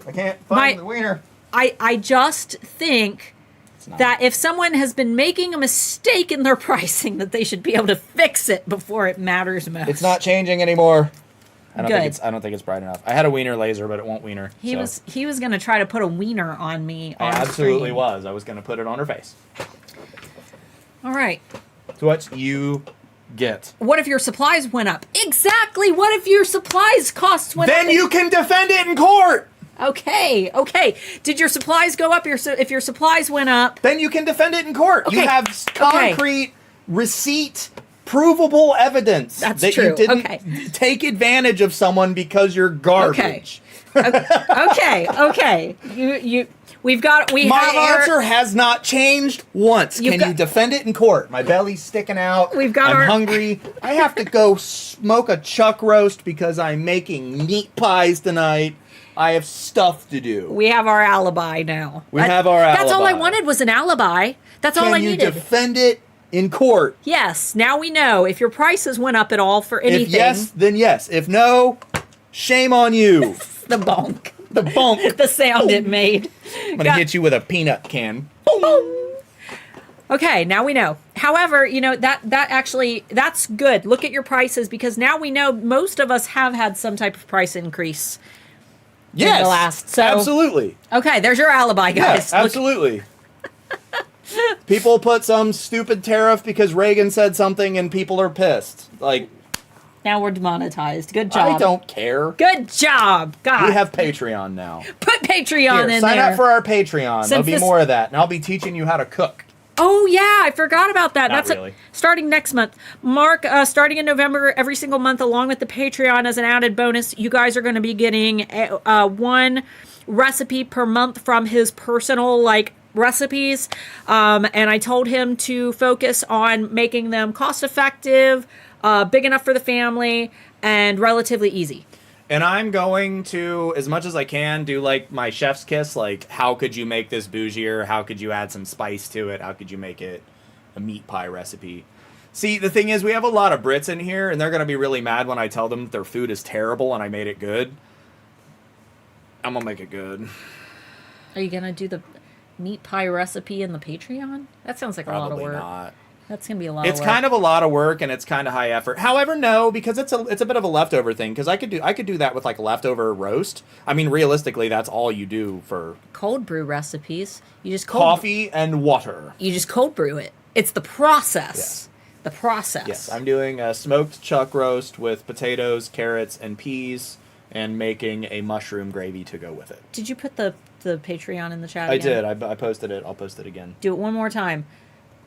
I can't find the wiener. I just think that if someone has been making a mistake in their pricing, that they should be able to fix it before it matters most. It's not changing anymore. I don't think it's bright enough. I had a wiener laser, but it won't wiener. He was going to try to put a wiener on me. I absolutely was. I was going to put it on her face. All right. So what you get? What if your supplies went up? Exactly. What if your supplies costs went up? Then you can defend it in court. Okay. Did your supplies go up? If your supplies went up, then you can defend it in court. Okay. You have concrete receipt, provable evidence that you didn't take advantage of someone because you're garbage. Okay. We My have our answer has not changed once. Can you defend it in court? My belly's sticking out. I'm hungry. I have to go smoke a chuck roast because I'm making meat pies tonight. I have stuff to do. We have our alibi now. Have our alibi. That's all I wanted was an alibi. That's all I needed. Can you defend it in court? Yes. Now we know if your prices went up at all for anything. If yes, then yes. If no, shame on you. The bonk. The bonk. The sound it made. I'm going to hit you with a peanut can. Okay, now we know. However, that's good. Look at your prices because now we know most of us have had some type of price increase. Yes, in the last. Absolutely. Okay, there's your alibi, guys. Yeah, absolutely. People put some stupid tariff because Reagan said something and people are pissed. Like, now we're demonetized. Good job. I don't care. Good job. God. We have Patreon now. Put Patreon in there. Sign up for our Patreon. There'll be more of that. And I'll be teaching you how to cook. Oh, yeah. I forgot about that. Not really. Starting next month. Mark, starting in November, every single month, along with the Patreon as an added bonus, you guys are going to be getting one recipe per month from his personal, recipes. And I told him to focus on making them cost-effective, big enough for the family, and relatively easy. And I'm going to, as much as I can, do my chef's kiss, how could you make this bougier? How could you add some spice to it? How could you make it a meat pie recipe? See, the thing is, we have a lot of Brits in here, and they're going to be really mad when I tell them their food is terrible and I made it good. I'm going to make it good. Are you going to do the meat pie recipe in the Patreon? That sounds like a lot of work. Probably not. That's going to be a lot of work. It's kind of a lot of work and it's kind of high effort. However, no, because it's a bit of a leftover thing because I could do that with leftover roast. I mean, realistically, that's all you do for cold brew recipes. You just coffee and water. You just cold brew it. It's the process. Yes. The process. Yes, I'm doing a smoked chuck roast with potatoes, carrots, and peas and making a mushroom gravy to go with it. Did you put the Patreon in the chat again? I did. I posted it. I'll post it again. Do it one more time.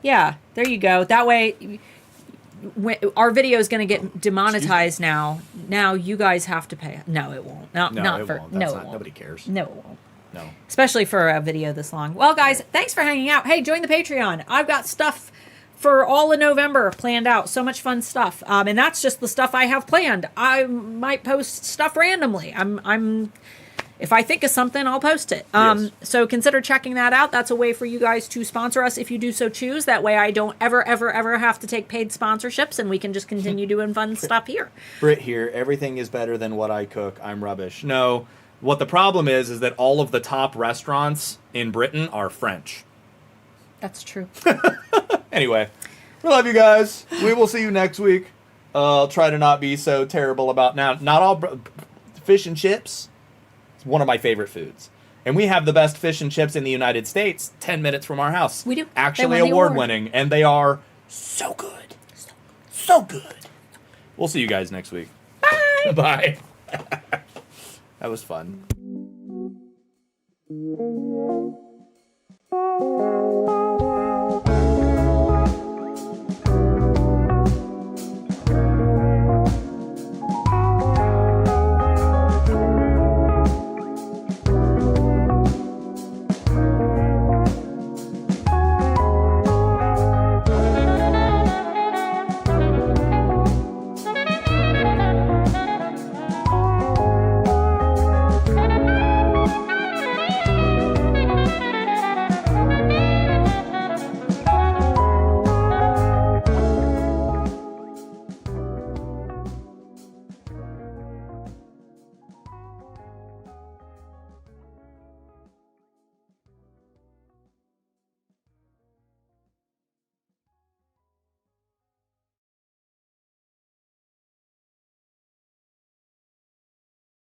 Yeah, there you go. That way, our video is going to get demonetized now. Now you guys have to pay. No, it won't. Not for. Won't. No, it won't. won't. Nobody cares. No, it won't. No. Especially for a video this long. Well, guys, thanks for hanging out. Hey, join the Patreon. I've got stuff for all of November planned out. So much fun stuff. And that's just the stuff I have planned. I might post stuff randomly. If I think of something, I'll post it. Yes. So consider checking that out. That's a way for you guys to sponsor us if you do so choose. That way I don't ever have to take paid sponsorships and we can just continue doing fun stuff here. Brit here, everything is better than what I cook. I'm rubbish. No, what the problem is that all of the top restaurants in Britain are French. That's true. Anyway, we love you guys. We will see you next week. I'll try to not be so terrible about not all fish and chips. It's one of my favorite foods. And we have the best fish and chips in the United States 10 minutes from our house. We do. Actually award-winning. And they are so good. So good. We'll see you guys next week. Bye. Bye. That was fun.